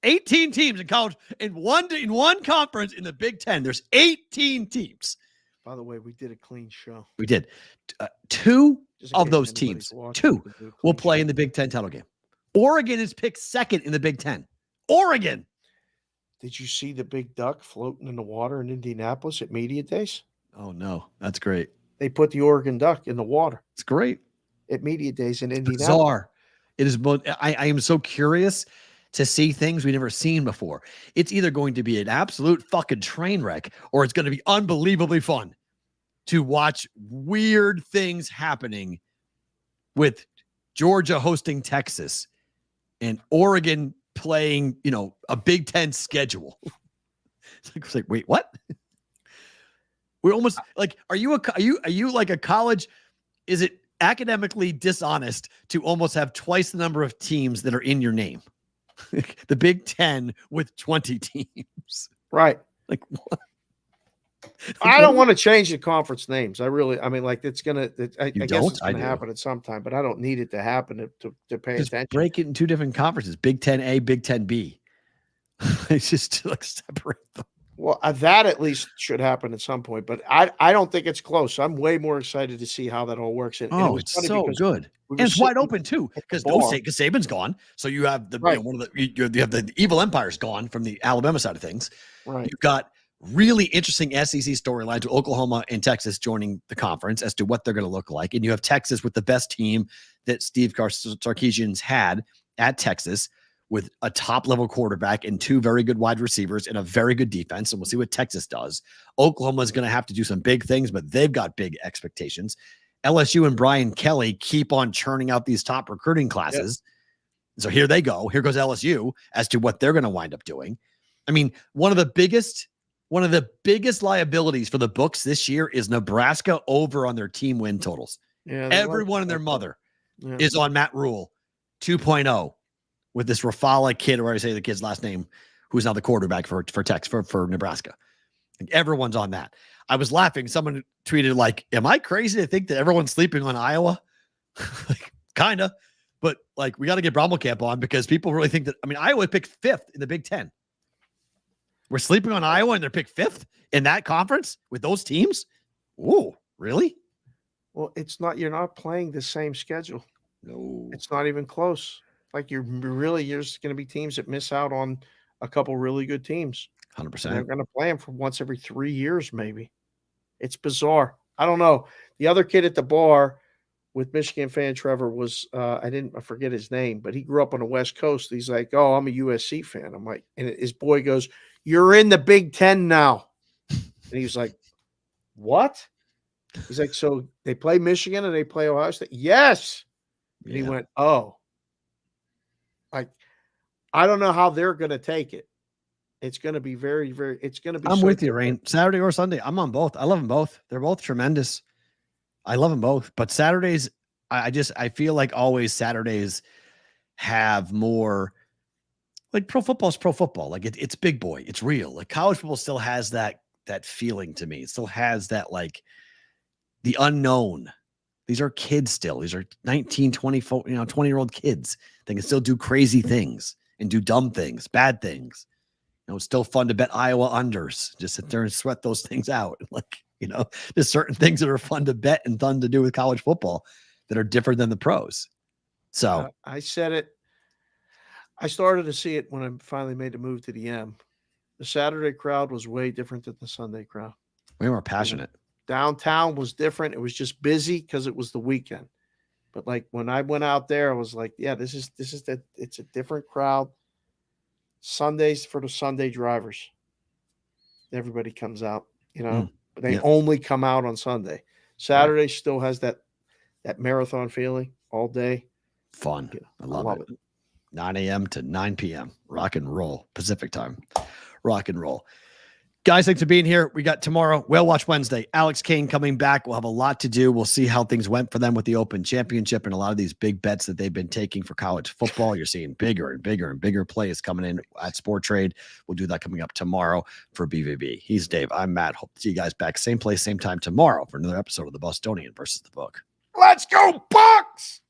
18 teams in college in one conference in the Big Ten. There's 18 teams. By the way, we did a clean show. We did. Two of those teams, will play in the Big Ten title game. Oregon is picked second in the Big Ten. Oregon. Did you see the big duck floating in the water in Indianapolis at media days? Oh, no. That's great. They put the Oregon duck in the water. It's great. At media days in Indianapolis. Bizarre. It is both. I am so curious to see things we've never seen before. It's either going to be an absolute fucking train wreck, or it's going to be unbelievably fun to watch weird things happening with Georgia hosting Texas and Oregon playing, a Big Ten schedule. It's like, wait, what? We're almost like, are you like a college? Is it academically dishonest to almost have twice the number of teams that are in your name? The Big Ten with 20 teams. Right. Like, what? I don't want to change the conference names. I mean, like, it's going to, I guess it's going to happen at some time, but I don't need it to happen to pay attention. Break it in two different conferences, Big Ten A, Big Ten B. It's just like separate them. Well, that at least should happen at some point, but I don't think it's close. I'm way more excited to see how that all works. And it's so good. And it's wide open too, because Saban's gone. So you have the you have the evil empire's gone from the Alabama side of things. Right. You've got really interesting SEC storylines with Oklahoma and Texas joining the conference as to what they're going to look like. And you have Texas with the best team that Steve Sarkisian's had at Texas, with a top-level quarterback and two very good wide receivers and a very good defense, and we'll see what Texas does. Oklahoma is going to have to do some big things, but they've got big expectations. LSU and Brian Kelly keep on churning out these top recruiting classes. Yep. So here they go. Here goes LSU as to what they're going to wind up doing. I mean, one of the biggest liabilities for the books this year is Nebraska over on their team win totals. Yeah, everyone and their mother is on Matt Rule 2.0. With this Rafala kid, or I say the kid's last name, who's now the quarterback for Nebraska. Like, everyone's on that. I was laughing. Someone tweeted, like, am I crazy to think that everyone's sleeping on Iowa? Like, kind of. But, like, we got to get Brommelkamp on, because people really think that, I mean, Iowa picked 5th in the Big Ten. We're sleeping on Iowa and they're picked 5th in that conference with those teams? Ooh, really? Well, you're not playing the same schedule. No. It's not even close. Like, there's going to be teams that miss out on a couple really good teams. 100%. They're going to play them for once every 3 years, maybe. It's bizarre. I don't know. The other kid at the bar with Michigan fan Trevor was, I forget his name, but he grew up on the West Coast. He's like, oh, I'm a USC fan. I'm like, and his boy goes, you're in the Big Ten now. And he's like, what? He's like, so they play Michigan and they play Ohio State? Yes. And he went, oh. Like, I don't know how they're going to take it. It's going to be very, very, it's going to be. I'm with you, Rain. Saturday or Sunday. I'm on both. I love them both. They're both tremendous. I love them both. But Saturdays, I feel like always Saturdays have more, like pro football is pro football. Like it's big boy. It's real. Like college football still has that feeling to me. It still has that, like, the unknown. These are kids still. These are 19, 20, 20-year-old kids. They can still do crazy things and do dumb things, bad things. It's still fun to bet Iowa unders. Just sit there and sweat those things out. Like, there's certain things that are fun to bet and fun to do with college football that are different than the pros. So I said it. I started to see it when I finally made the move to the M. The Saturday crowd was way different than the Sunday crowd. Way more passionate. Downtown was different. It was just busy because it was the weekend. But like when I went out there, I was like, yeah, it's a different crowd. Sundays for the Sunday drivers. Everybody comes out, but they only come out on Sunday. Saturday still has that marathon feeling all day. Fun. I love it. 9 a.m. to 9 p.m. Rock and roll. Pacific time. Rock and roll. Guys, thanks for being here. We got tomorrow, Whale Watch Wednesday. Alex Kane coming back. We'll have a lot to do. We'll see how things went for them with the Open Championship and a lot of these big bets that they've been taking for college football. You're seeing bigger and bigger and bigger plays coming in at Sport Trade. We'll do that coming up tomorrow for BVB. He's Dave. I'm Matt. Hope to see you guys back same place, same time tomorrow for another episode of the Bostonian versus the Book. Let's go, Bucks!